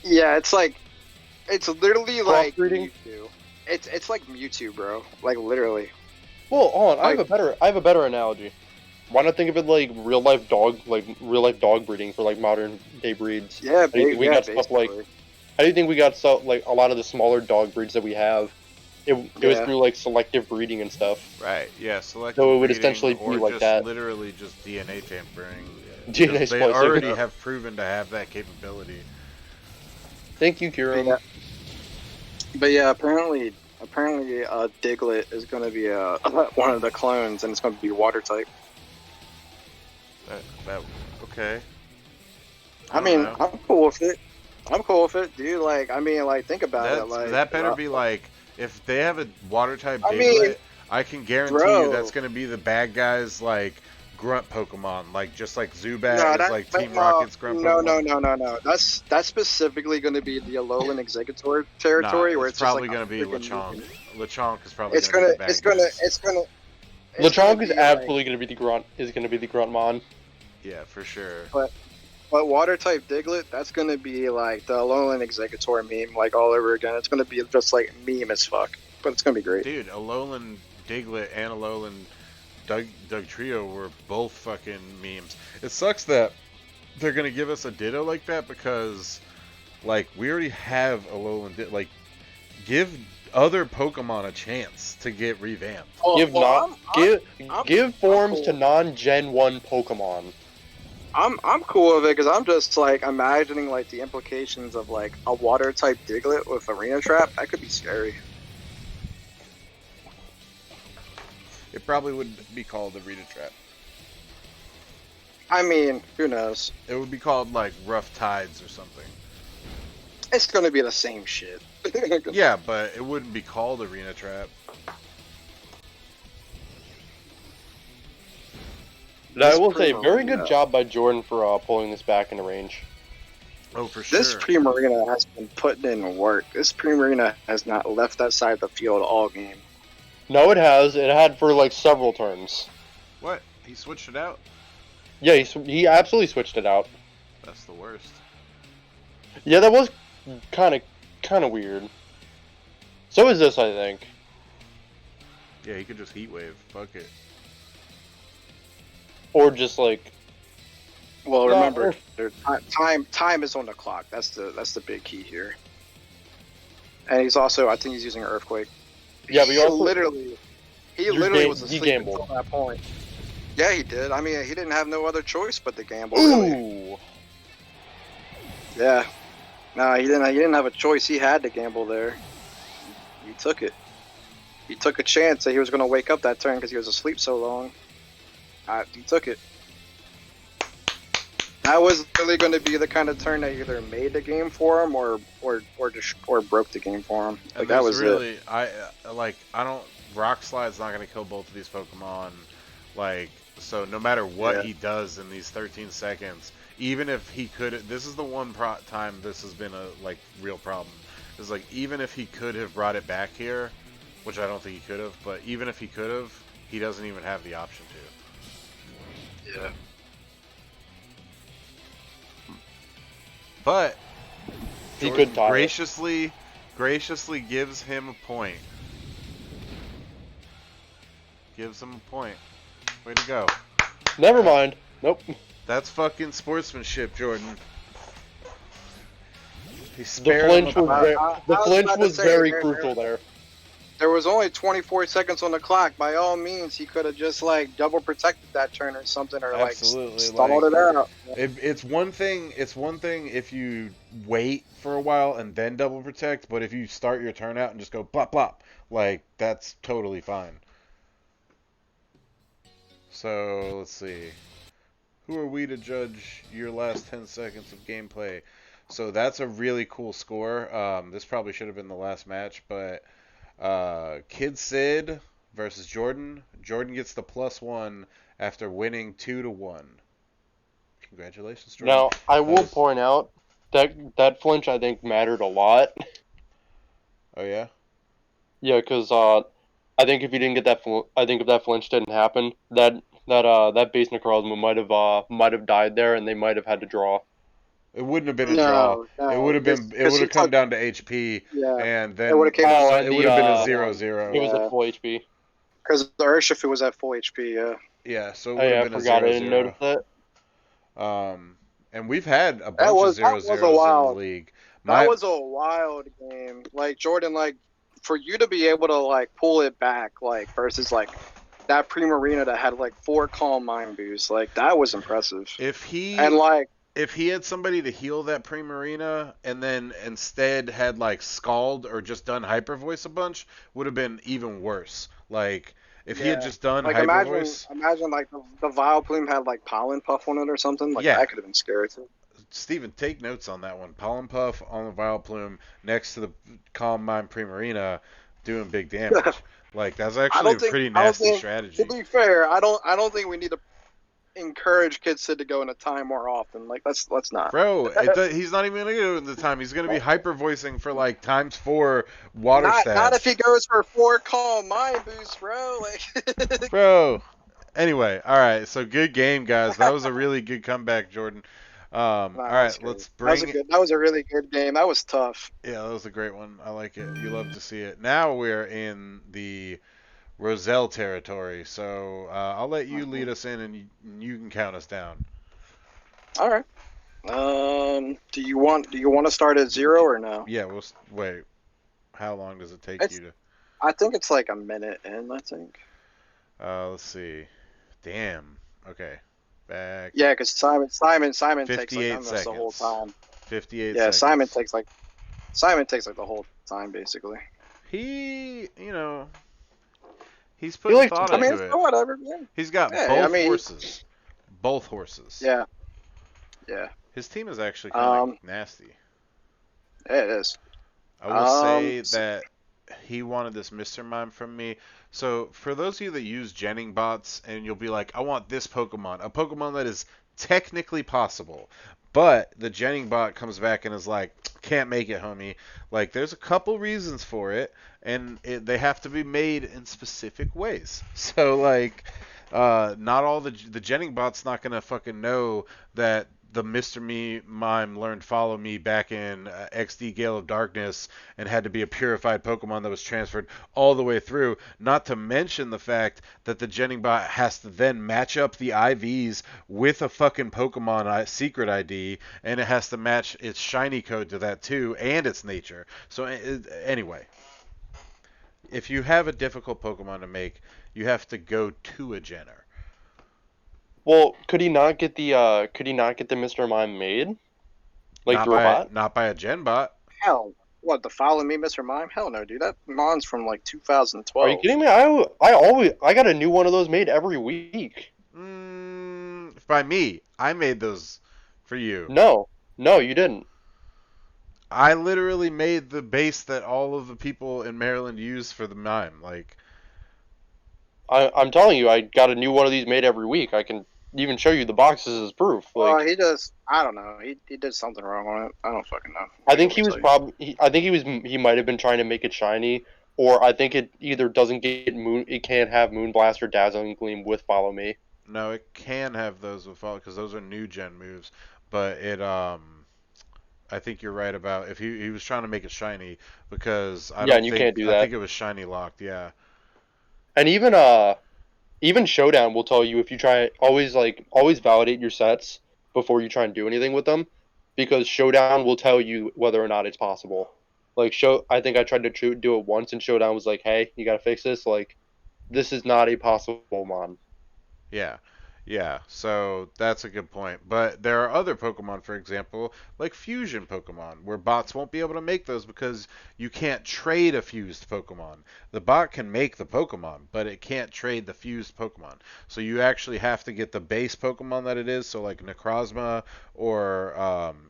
Yeah, it's literally like Crossbreeding? Mewtwo. It's like Mewtwo, bro. Like literally. Well, hold on. I have a better analogy. Why not think of it like real life dog breeding for like modern day breeds? Yeah, How do you think we got stuff like? basically. How do you think we got stuff like a lot of the smaller dog breeds that we have? It was Yeah. through like selective breeding and stuff. Right. Yeah. Selective So it would breeding, essentially be or like just that. literally just DNA tampering. DNA They splicing. already have proven to have that capability. Thank you, Kira. But yeah, apparently, Diglett is going to be one of the clones, and it's going to be water type. Okay. I mean, know. I'm cool with it. Dude. Like, I mean, like, think about it. Like, That better be like, if they have a water type I Diglett, mean, I can guarantee bro. you that's going to be the bad guys like grunt Pokemon, like just like Zubat No, is like Team Rocket's grunt Pokemon. No. That's specifically going to be the Alolan Executor territory, Nah, where it's it's just probably like going to be freaking Lechonk. movie. Lechonk is probably going to be the bad guys. Lechonk is absolutely going to be the grunt. Is going to be the Gruntmon. Yeah, for sure. But water type Diglett, that's gonna be like the Alolan Executor meme, like all over again. It's gonna be just like meme as fuck, but it's gonna be great. Dude, Alolan Diglett and Alolan Doug Trio were both fucking memes. It sucks that they're gonna give us a Ditto like that because, like, we already have Alolan like, give other Pokemon a chance to get revamped. Give forms cool. to non-Gen 1 Pokemon. I'm cool with it because I'm just like imagining like the implications of like a water type Diglett with Arena Trap. That could be scary. It probably would be called Arena Trap. I mean, who knows? It would be called like Rough Tides or something. It's gonna be the same shit. Yeah, but it wouldn't be called Arena Trap. I will say, very good job by Jordan for pulling this back into range. Oh, for sure. This Primarina has been putting in work. This Primarina has not left that side of the field all game. No, it has. It had for like several turns. What? He switched it out? Yeah, he absolutely switched it out. That's the worst. Yeah, that was kind of weird. So is this, I think. Yeah, he could just Heat Wave. Fuck it. Or just like. Well, remember, time is on the clock. That's the big key here. And he's also, I think he's using Earthquake. Yeah, but he literally was asleep gambled. until that point. Yeah, he did. I mean, he didn't have no other choice but to gamble. Ooh. Really. Yeah. No, he didn't have a choice. He had to gamble there. He took it. He took a chance that he was going to wake up that turn because he was asleep so long. He took it. That was really going to be the kind of turn that either made the game for him or broke the game for him. Like, that was really, it. I don't. Rock Slide's not going to kill both of these Pokemon. Like, so no matter what he does in these 13 seconds, even if he could, this is the one time this has been a like real problem. Is like even if he could have brought it back here, which I don't think he could have, but even if he could have, he doesn't even have the option to. Yeah. But He could tie graciously gives him a point. Gives him a point. Way to go. Never mind. Nope. That's fucking sportsmanship, Jordan. He The spared flinch him was a- the flinch was very crucial there. there was only 24 seconds on the clock. By all means, he could have just like double protected that turn or something, or like Absolutely. stalled it out. It's one thing. It's one thing if you wait for a while and then double protect, but if you start your turn out and just go plop plop, like that's totally fine. So let's see. Who are we to judge your last 10 seconds of gameplay? So that's a really cool score. This probably should have been the last match, but Kid Sid versus Jordan. Jordan gets the +1 after winning 2-1. Congratulations, Jordan. Now, I will was- point out that flinch I think mattered a lot. Oh yeah. Yeah, because I think if you didn't get that, I think if that flinch didn't happen, that base necrozma might have died there, and they might have had to draw. It wouldn't have been a draw. No, It would have been. It because would he have come took. down to HP, Yeah, and it then would have came. Oh, it and would the, have been a uh, 0-0. It was Yeah. at full HP. Because the Urshifu was at full HP. Yeah. Yeah, so it Oh would yeah, have I been a forgot. I 0-0. didn't notice that. And we've had a That bunch was of that was 0-0s a in the wild. league. That was a wild game. Like Jordan, like for you to be able to like pull it back, like versus like that Primarina that had like 4 calm mind boosts, like that was impressive. If he And like had somebody to heal that Primarina and then instead had like Scald or just done Hyper Voice a bunch, would have been even worse. Like if he had Yeah. just done like Hyper Voice. imagine like the Vile Plume had like Pollen Puff on it or something. Like Yeah. that could have been scary too. Steven, take notes on that one. Pollen Puff on the Vile Plume next to the Calm Mind Primarina doing big damage. Like that's actually a pretty nasty strategy. To be fair, I don't think we need to encourage Kid Sid to go into time more often. Like let's not. Bro, he's not even gonna go in the time. He's gonna be hyper voicing for like ×4 water Not stats. if he goes for 4 calm mind boosts, bro. Like Bro. Anyway, all right. So good game, guys. That was a really good comeback, Jordan. All right, let's bring. That was a really good game. That was tough. Yeah, that was a great one. I like it. You love to see it. Now we're in the Roselle territory, so I'll let you lead us in, and you can count us down. All right. Do you want to start at 0 or no? Yeah. Wait. How long does it take you to? I think it's like a minute in. I think. Let's see. Damn. Okay. Back. Yeah, because Simon takes like 58 almost the whole time. 58 Yeah, seconds. Simon takes like the whole time basically. He, he's putting thought into it. Whatever. Yeah. He's got horses. Both horses. Yeah. Yeah. His team is actually kind of nasty. Yeah, it is. I will say that he wanted this Mr. Mime from me. So for those of you that use Jenning bots, and you'll be like, I want this Pokemon, a Pokemon that is technically possible, but the Jenning bot comes back and is like, can't make it, homie. Like, there's a couple reasons for it, and they have to be made in specific ways. So, like, not all the Jenning bot's not gonna fucking know that the Mr. Mime learned Follow Me back in XD Gale of Darkness and had to be a purified Pokemon that was transferred all the way through. Not to mention the fact that the Jenning bot has to then match up the IVs with a fucking Pokemon secret ID, and it has to match its shiny code to that too, and its nature. So anyway, if you have a difficult Pokemon to make, you have to go to a Jenner. Well, could he not get the Mr. Mime made? Like through a bot? Not by a Gen bot. Hell, what, the Follow Me Mr. Mime? Hell no, dude. That Mon's from like 2012. Are you kidding me? I got a new one of those made every week. By me. I made those for you. No, you didn't. I literally made the base that all of the people in Maryland use for the Mime. Like, I'm telling you, I got a new one of these made every week. I can even show you the boxes as proof. Well, he does. I don't know. He did something wrong on it. I don't fucking know. I think he was he might have been trying to make it shiny, or I think it either doesn't get moon. It can't have Moonblast or Dazzling Gleam with Follow Me. No, it can have those with Follow because those are new gen moves. But it I think you're right about if he was trying to make it shiny because I don't think, can't do that. I think it was shiny locked. Yeah. And even Showdown will tell you if you try always validate your sets before you try and do anything with them, because Showdown will tell you whether or not it's possible. Like I think I tried to do it once, and Showdown was like, "Hey, you gotta fix this." Like, this is not a possible mon. Yeah. Yeah, so that's a good point. But there are other Pokemon, for example, like fusion Pokemon, where bots won't be able to make those because you can't trade a fused Pokemon. The bot can make the Pokemon, but it can't trade the fused Pokemon. So you actually have to get the base Pokemon that it is, so like Necrozma or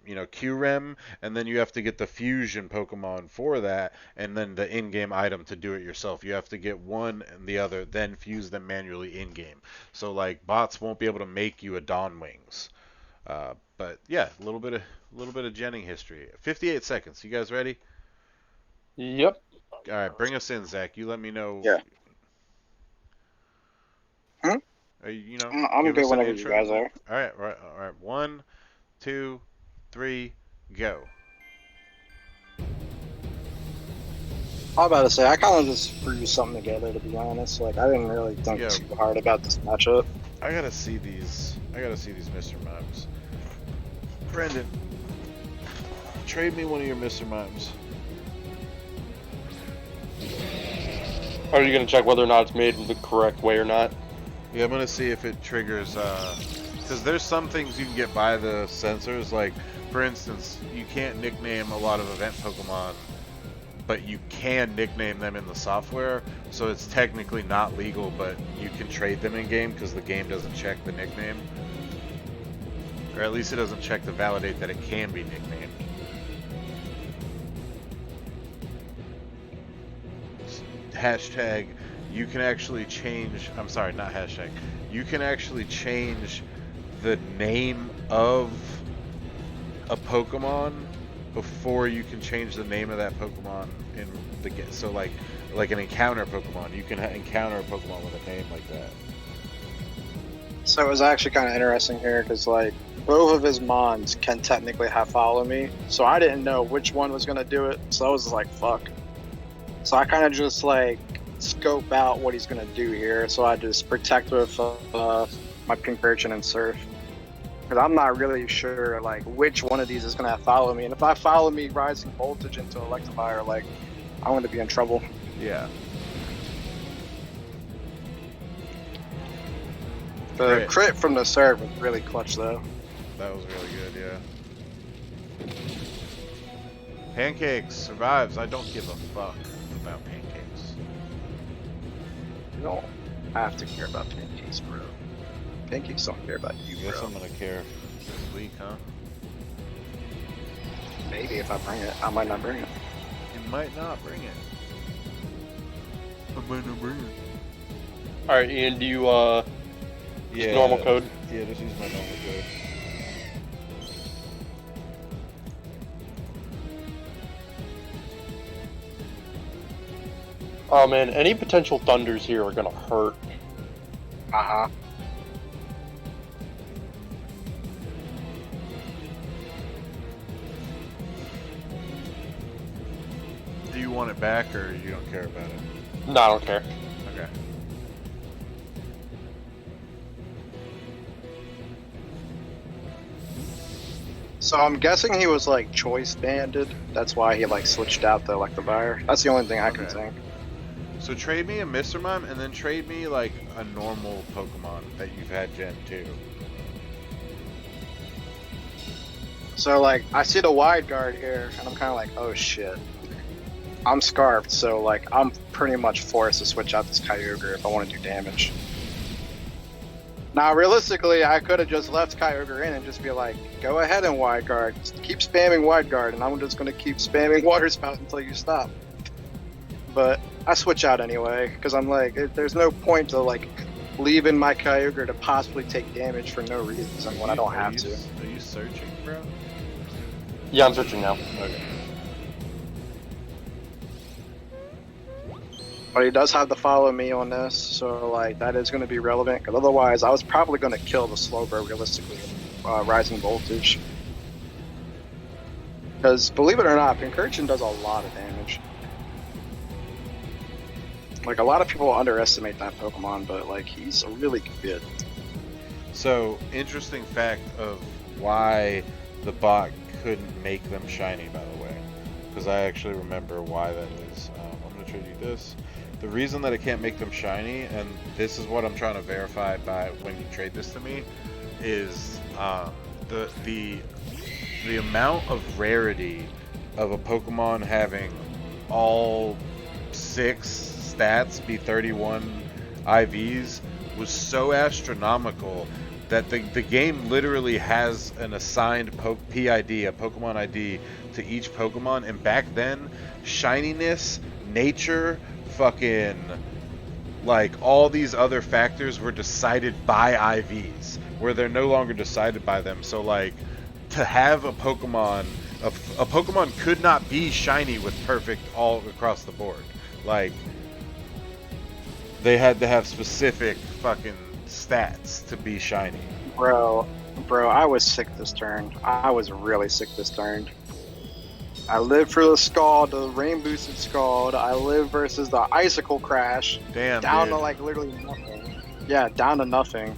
Kyurem, and then you have to get the fusion Pokemon for that, and then the in-game item to do it yourself. You have to get one and the other, then fuse them manually in-game. So like bots won't be able to make you a Dawn Wings. But yeah, a little bit of Jenning history. 58 seconds. You guys ready? Yep. All right, bring us in, Zach. You let me know. Yeah. Hmm? I'm give good us an whenever you intro. guys are. All right. 1, 2, 3, go. I was about to say, I kind of just threw something together, to be honest. Like, I didn't really think Yeah. too hard about this matchup. I gotta see these Mr. Mimes. Brendan, trade me one of your Mr. Mimes. Are you gonna check whether or not it's made the correct way or not? Yeah, I'm gonna see if it triggers, because there's some things you can get by the sensors, like, for instance, you can't nickname a lot of event Pokemon, but you can nickname them in the software, so it's technically not legal, but you can trade them in-game because the game doesn't check the nickname. Or at least it doesn't check to validate that it can be nicknamed. Hashtag, you can actually change, I'm sorry, not hashtag, you can actually change the name of a Pokemon before you can change the name of that Pokemon in the game. So like an encounter Pokemon, you can encounter a Pokemon with a name like that. So it was actually kind of interesting here, because, like, both of his mons can technically have Follow Me, so I didn't know which one was going to do it, so I was like, fuck. So I kind of just, like, scope out what he's going to do here, so I just protect with my Pink Urchin and Surf. Because I'm not really sure, like, which one of these is going to have Follow Me, and if I Follow Me Rising Voltage into Electivire, like, I'm going to be in trouble. Yeah. The crit from the Surf was really clutch, though. That was really good, yeah. Pancakes survives. I don't give a fuck about pancakes. You don't have to care about pancakes, bro. Pancakes don't care about you, Guess bro. I'm gonna care this week, huh? Maybe if I bring it, I might not bring it. You might not bring it. I might not bring it. Alright, Ian, do you, Yeah. normal code? Yeah, just use my normal code. Oh man, any potential thunders here are gonna hurt. Uh-huh. Do you want it back or you don't care about it? No, I don't care. Okay. So I'm guessing he was, like, choice banded. That's why he, like, switched out the Electivire. That's the only thing I can Okay. think. So trade me a Mr. Mime and then trade me like a normal Pokemon that you've had Gen 2. So, like, I see the wide guard here, and I'm kind of like, oh shit. I'm scarfed, so, like, I'm pretty much forced to switch out this Kyogre if I want to do damage. Now, realistically, I could have just left Kyogre in and just be like, go ahead and wide guard. Just keep spamming wide guard, and I'm just going to keep spamming water spout until you stop. But I switch out anyway, because I'm like, there's no point to, like, leaving my Kyogre to possibly take damage for no reason when I don't have to. Are you searching, bro? Yeah, I'm searching now. Okay. But he does have the Follow Me on this, so, like, that is going to be relevant, because otherwise I was probably going to kill the Slowbro realistically, Rising Voltage. Because, believe it or not, Pink Urchin does a lot of damage. Like, a lot of people underestimate that Pokemon, but, like, he's a really good. So, interesting fact of why the bot couldn't make them shiny, by the way. because I actually remember why that is. I'm going to trade you this. The reason that I can't make them shiny, and this is what I'm trying to verify by when you trade this to me, is the amount of rarity of a Pokemon having all 6 stats be 31 IVs was so astronomical that the game literally has an assigned PID, a Pokemon ID, to each Pokemon, and back then, shininess, nature, fucking, like, all these other factors were decided by IVs, where they're no longer decided by them. So, like, to have a Pokemon could not be shiny with perfect all across the board. Like, they had to have specific fucking stats to be shiny. Bro, I was sick this turn. I was really sick this turn. I lived for the Scald, the rain boosted Scald. I lived versus the Icicle Crash. Damn, down dude. to like literally nothing. Yeah, down to nothing.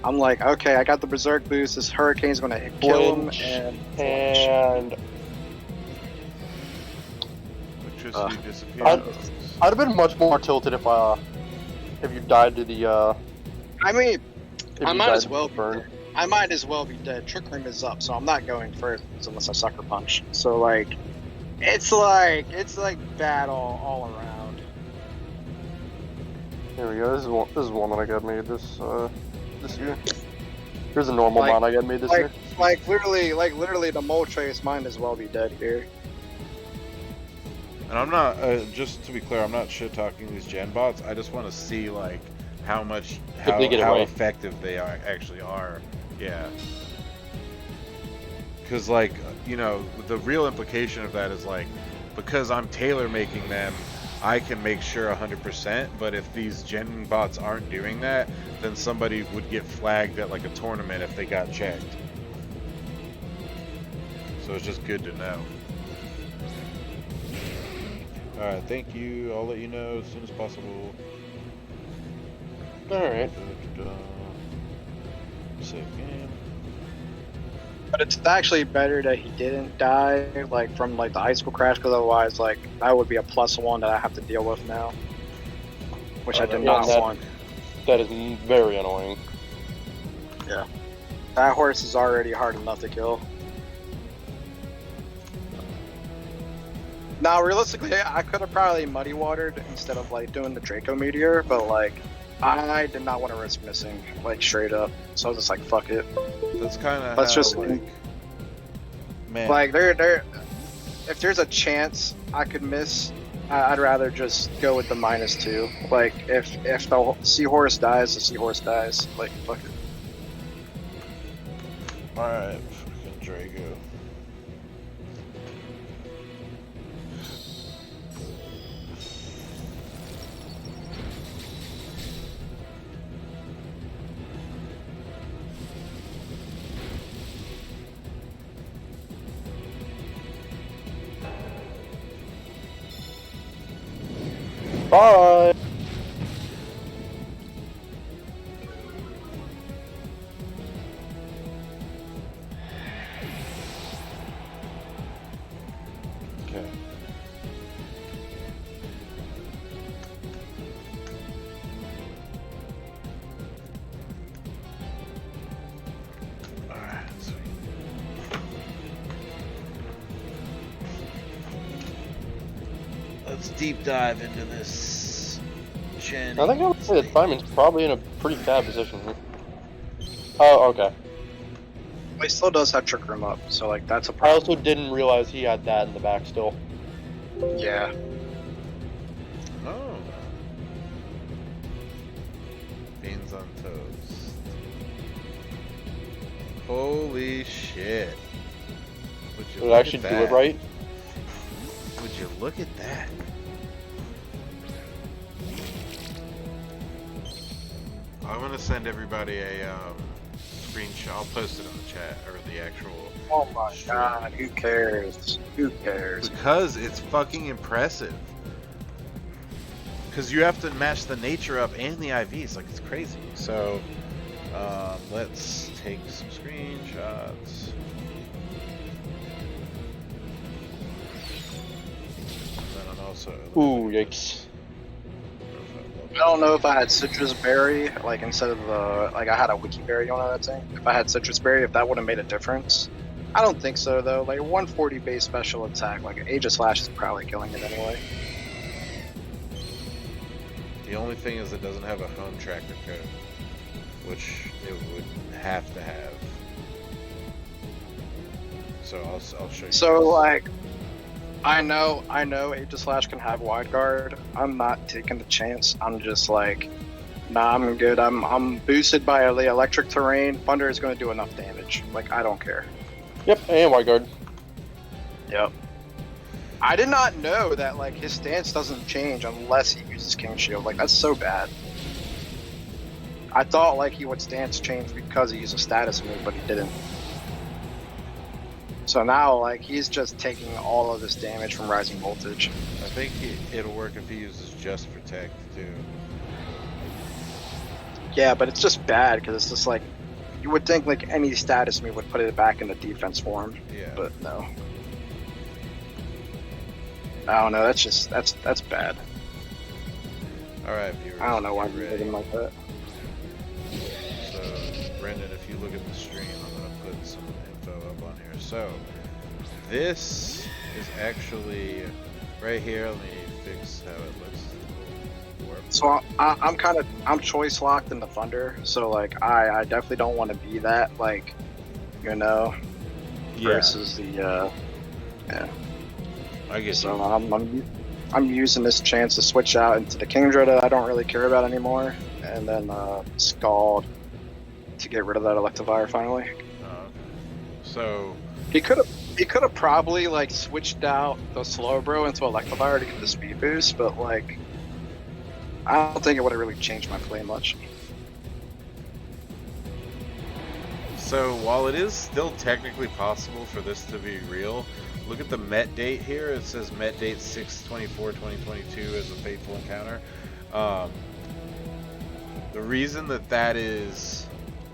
I'm like, okay, I got the Berserk boost. This Hurricane's gonna kill him, and electricity disappears. I'd have been much more tilted if you died to the I mean, if I you might died as to well the be burn. dead. I might as well be dead. Trick Room is up, so I'm not going first unless I sucker punch. So like, it's like bad all around. Here we go. This is one that I got made this year. Here's a normal mod I got made this year. Like literally, the Moltres might as well be dead here. And I'm not, just to be clear, I'm not shit talking these gen bots. I just want to see like how effective they actually are. Yeah. Because like, you know, the real implication of that is like, because I'm tailor making them, I can make sure 100%. But if these gen bots aren't doing that, then somebody would get flagged at like a tournament if they got checked. So it's just good to know. Alright, thank you. I'll let you know as soon as possible. Alright. Save game. But it's actually better that he didn't die, like from like the Icicle Crash, because otherwise, like that would be a +1 that I have to deal with now, which I did not want. That is very annoying. Yeah, that horse is already hard enough to kill. Now, realistically, I could have probably muddy watered instead of like doing the Draco Meteor, but like I did not want to risk missing, like straight up. So I was just like, fuck it. That's kind of Let's how, just like, man. Like there. If there's a chance I could miss, I'd rather just go with the -2. Like if the seahorse dies, the seahorse dies. Like fuck it. All right, fucking Drago. Bye. Okay. All right, sweet. Let's deep dive into this. I think I would say that Simon's probably in a pretty bad position here. Oh, okay. He still does have Trick Room up, so like that's a I problem. also didn't realize he had that in the back still. Yeah. Oh. Beans on toast. Holy shit. Would you Did it look actually at do that? it right? Would you look at that? I'm gonna send everybody a screenshot. I'll post it on the chat or the actual. Oh my stream. god, who cares? Who cares? Because it's fucking impressive. Because you have to match the nature up and the IVs, like it's crazy. So let's take some screenshots. also Ooh, eliminated yikes. I don't know if I had citrus berry, like instead of the like I had a wiki berry on that thing. If I had citrus berry, if that would have made a difference. I don't think so though. Like a 140 base special attack, like Age of Slash is probably killing it anyway. The only thing is it doesn't have a home tracker code, which it would have to have. So I'll show you. So guys. like, I know Age of Slash can have wide guard. I'm not taking the chance. I'm just like, nah, I'm good. I'm boosted by the electric terrain. Thunder is going to do enough damage. Like I don't care. Yep, and wide guard. Yep. I did not know that like his stance doesn't change unless he uses King Shield. Like that's so bad. I thought like he would stance change because he used a status move, but he didn't. So now like he's just taking all of this damage from rising voltage. I think it'll work if he uses just protect too. Yeah, but it's just bad because it's just like you would think like any status move would put it back in the defense form, Yeah. but no. I don't know. That's bad. All right, viewers. I don't know why you're you ready. did him like that. So, Brendan, if you look at the stream, I'm going to put some info up on here. So, this is actually right here. Let me fix how it looks. Warp. So I'm choice locked in the Thunder. So like I definitely don't want to be that like, you know, versus the yeah. I guess So I'm using this chance to switch out into the Kingdra that I don't really care about anymore, and then Scald to get rid of that Electivire finally. okay. So, He could have probably like switched out the Slowbro into Electivire to get the speed boost, but like I don't think it would have really changed my play much. so while it is still technically possible for this to be real, look at the Met date here. It says Met date 6/24/2022 as a fateful encounter. The reason that is,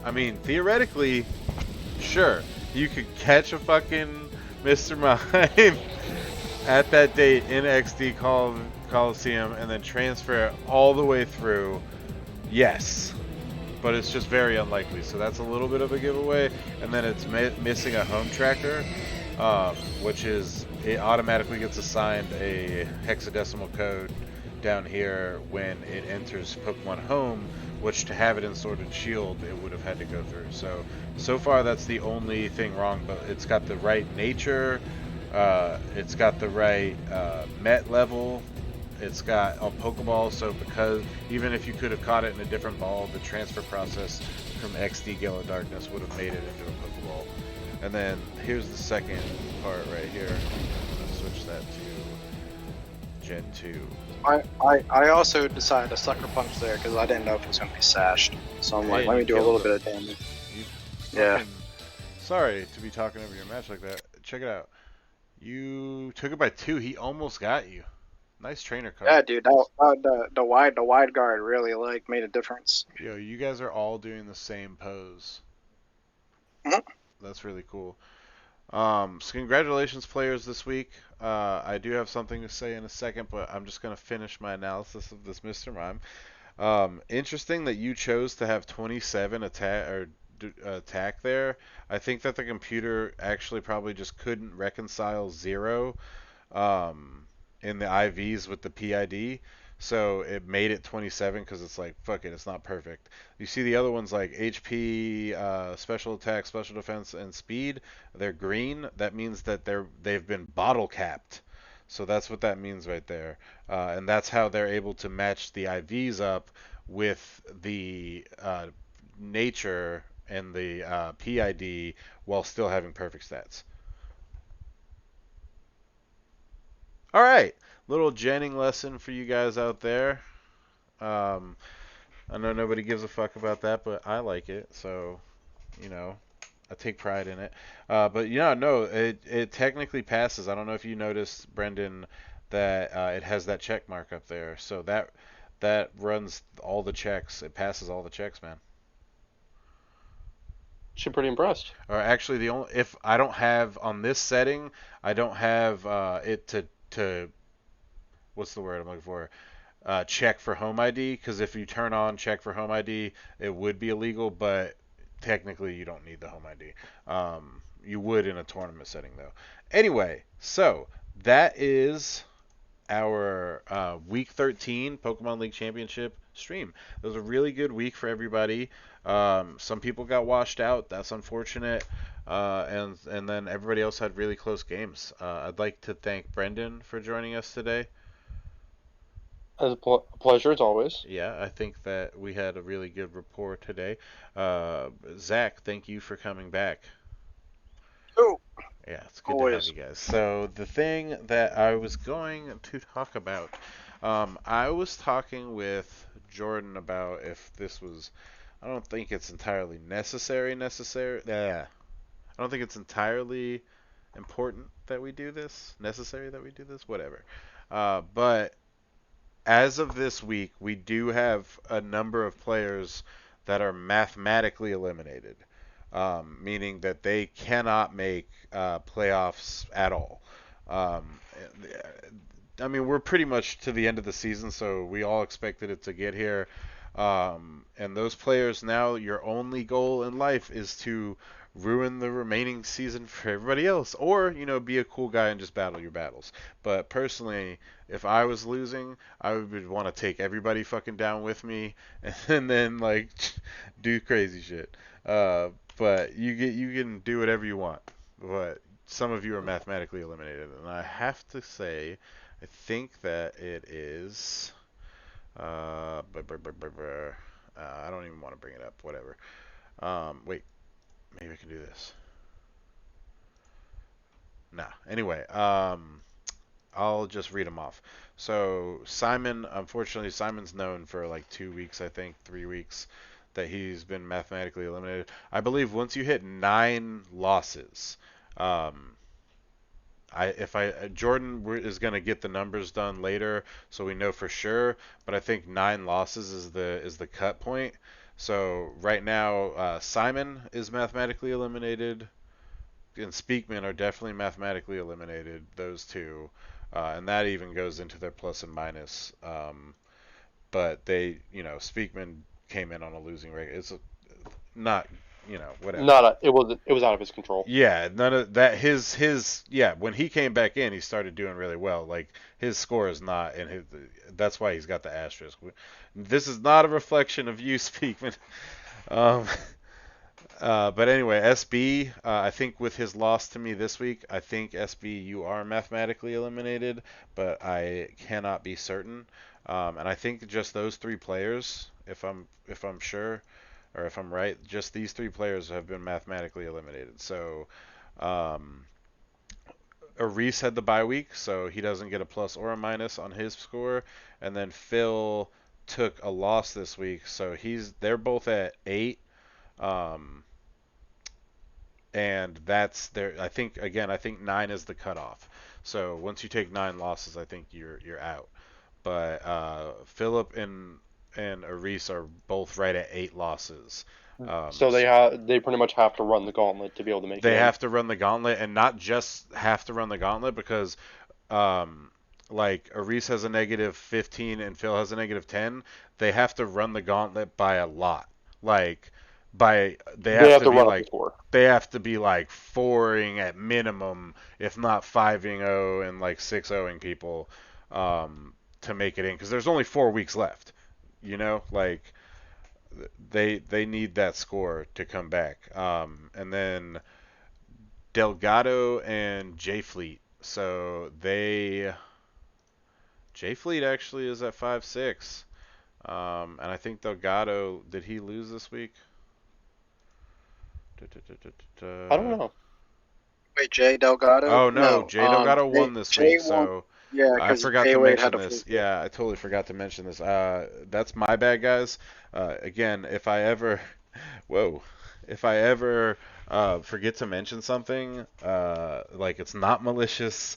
I mean, theoretically, sure, you could catch a fucking Mr. Mime at that date in XD Coliseum and then transfer it all the way through. Yes. But it's just very unlikely, so that's a little bit of a giveaway. And then it's missing a home tracker, which is it automatically gets assigned a hexadecimal code down here when it enters Pokemon Home, which to have it in Sword and Shield, it would have had to go through. So far that's the only thing wrong, but it's got the right nature, it's got the right Met level. It's got a Pokeball, so because even if you could have caught it in a different ball, the transfer process from XD Gale of Darkness would have made it into a Pokeball. And then here's the second part right here. I'm going to switch that to Gen 2. I also decided to Sucker Punch there because I didn't know if it was going to be sashed. So I'm like, Hey, let me you do a little killed bit of damage. You Yeah. fucking- Sorry to be talking over your match like that. Check it out. You took it by 2. He almost got you. Nice trainer card. Yeah, dude, the wide guard really like made a difference. Yo, you guys are all doing the same pose. Mhm. That's really cool. So congratulations, players, this week. I do have something to say in a second, but I'm just gonna finish my analysis of this Mr. Mime. Interesting that you chose to have 27 attack there. I think that the computer actually probably just couldn't reconcile 0. In the IVs with the PID, so it made it 27 because it's like, fuck it, it's not perfect. You see the other ones like HP, special attack, special defense, and speed, they're green. That means that they've been bottle capped. So that's what that means right there. And that's how they're able to match the IVs up with the nature and the PID while still having perfect stats. All right, little Jenning lesson for you guys out there. I know nobody gives a fuck about that, but I like it, so you know, I take pride in it. But yeah, no, it technically passes. I don't know if you noticed, Brendan, that it has that check mark up there, so that runs all the checks. It passes all the checks, man. Actually, pretty impressed. Or actually, the only if I don't have on this setting, I don't have it to what's the word I'm looking for? Check for home ID, because if you turn on check for home ID, it would be illegal, but technically you don't need the home ID. You would in a tournament setting though. Anyway, so that is our Week 13 Pokemon League Championship stream. It was a really good week for everybody. Some people got washed out. That's unfortunate. And then everybody else had really close games. I'd like to thank Brendan for joining us today. As a pleasure as always. Yeah, I think that we had a really good rapport today. Zach, thank you for coming back. Oh, Yeah, it's good to have always. you guys. So the thing that I was going to talk about, I was talking with Jordan about if this was. I don't think it's entirely necessary. Yeah, I don't think it's entirely important that we do this. Necessary that we do this. Whatever. But as of this week, we do have a number of players that are mathematically eliminated, meaning that they cannot make playoffs at all. Um, I mean, we're pretty much to the end of the season, so we all expected it to get here. And those players now, your only goal in life is to ruin the remaining season for everybody else, or be a cool guy and just battle your battles. But personally, if I was losing, I would want to take everybody fucking down with me, and then like do crazy shit. But you can do whatever you want. But some of you are mathematically eliminated, and I have to say, I think that it is. I don't even want to bring it up. Whatever. Wait, maybe I can do this. Nah. Anyway, I'll just read them off. So Simon, unfortunately, Simon's known for like 2 weeks, I think 3 weeks, that he's been mathematically eliminated. I believe once you hit 9 losses, um, Jordan is going to get the numbers done later, so we know for sure. But I think 9 losses is the cut point. So right now, Simon is mathematically eliminated, and Speakman are definitely mathematically eliminated. Those two, and that even goes into their plus and minus. But Speakman came in on a losing rate. It's not, whatever. Not a, it was out of his control. Yeah, none of that. Yeah. When he came back in, he started doing really well. Like his score is not in his. That's why he's got the asterisk. This is not a reflection of you, Speakman. Um, but anyway, SB, I think with his loss to me this week, I think SB you are mathematically eliminated, but I cannot be certain. And I think just those 3 players, if I'm sure, or if I'm right, just these 3 players have been mathematically eliminated. So, um, Reese had the bye week, so he doesn't get a plus or a minus on his score, and then Phil took a loss this week, so they're both at 8. Um, and that's there. I think 9 is the cutoff. So once you take 9 losses, I think you're out. But Philip and Aris are both right at 8 losses. So they pretty much have to run the gauntlet to be able to make it They in. have to run the gauntlet, and not just have to run the gauntlet because, um, like Aris has a negative 15 and Phil has a negative 10. They have to run the gauntlet by a lot. Like they They have have to to be run up the like score. they have to be like 4ing at minimum, if not 5-0 and like 6-0ing people, to make it in because there's only 4 weeks left. Like they need that score to come back. And then Delgado and J Fleet. So J Fleet actually is at 5-6. And I think Delgado, did he lose this week? I don't know. Wait, Jay Delgado? Oh no, No. Jay Delgado won this Jay week, won. so Yeah, I because forgot Jay to Wade had mention a this. full. Yeah, I totally forgot to mention this. That's my bad, guys. Again, if I ever, whoa, if I ever forget to mention something, like it's not malicious,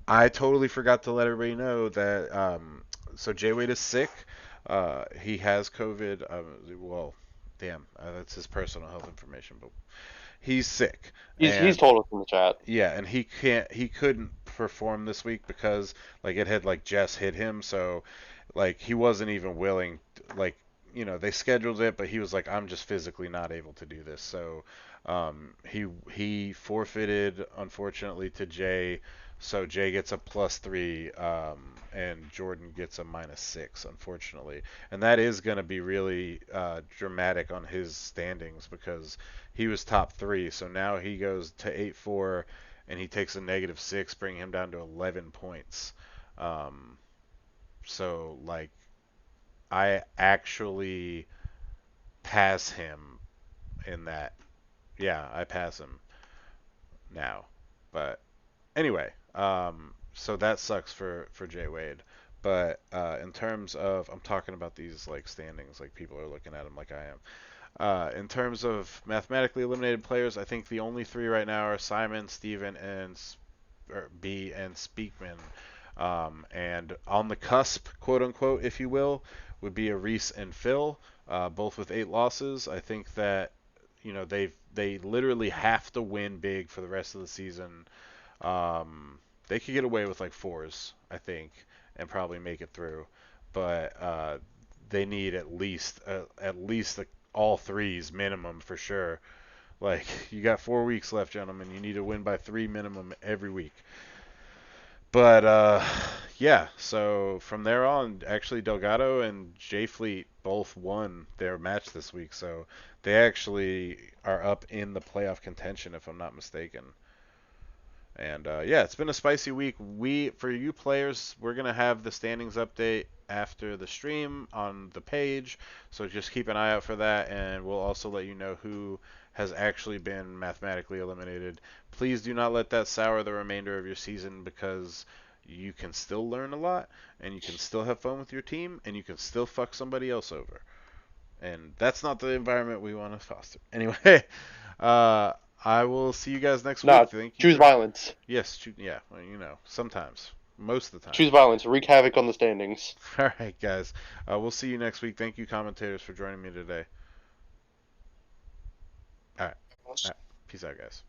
I totally forgot to let everybody know that. So Jay Wade is sick. He has COVID. Well, damn, that's his personal health information, but he's sick, He's and told us in the chat. yeah, and he couldn't perform this week because like it had like just hit him, so like he wasn't even willing. Like they scheduled it, but he was like, I'm just physically not able to do this. So he forfeited unfortunately to Jay. So Jay gets a +3, and Jordan gets a -6, unfortunately. And that is going to be really dramatic on his standings because he was top 3. So now he goes to 8-4, and he takes a -6, bringing him down to 11 points. Um, so, like, I actually pass him in that. Yeah, I pass him now. But anyway, so that sucks for Jay Wade. But in terms of, I'm talking about these like standings, like people are looking at them like I am. In terms of mathematically eliminated players, I think the only 3 right now are Simon, Steven, and B and Speakman. And on the cusp, quote unquote, if you will, would be a Reese and Phil, both with 8 losses. I think that they literally have to win big for the rest of the season. They could get away with like 4s, I think, and probably make it through. But they need at least all 3s minimum for sure. Like you got 4 weeks left, gentlemen. You need to win by 3 minimum every week. But yeah, so from there on, actually Delgado and J Fleet both won their match this week, so they actually are up in the playoff contention, if I'm not mistaken. And yeah, it's been a spicy week. For you players, we're gonna have the standings update after the stream on the page, so just keep an eye out for that, and we'll also let you know who has actually been mathematically eliminated. Please do not let that sour the remainder of your season because you can still learn a lot, and you can still have fun with your team, and you can still fuck somebody else over. And that's not the environment we want to foster. Anyway, uh, I will see you guys next week. Nah, Thank you choose for violence. Yes, yeah, well, sometimes, most of the time. Choose violence. Wreak havoc on the standings. All right, guys. We'll see you next week. Thank you, commentators, for joining me today. All right. All right. Peace out, guys.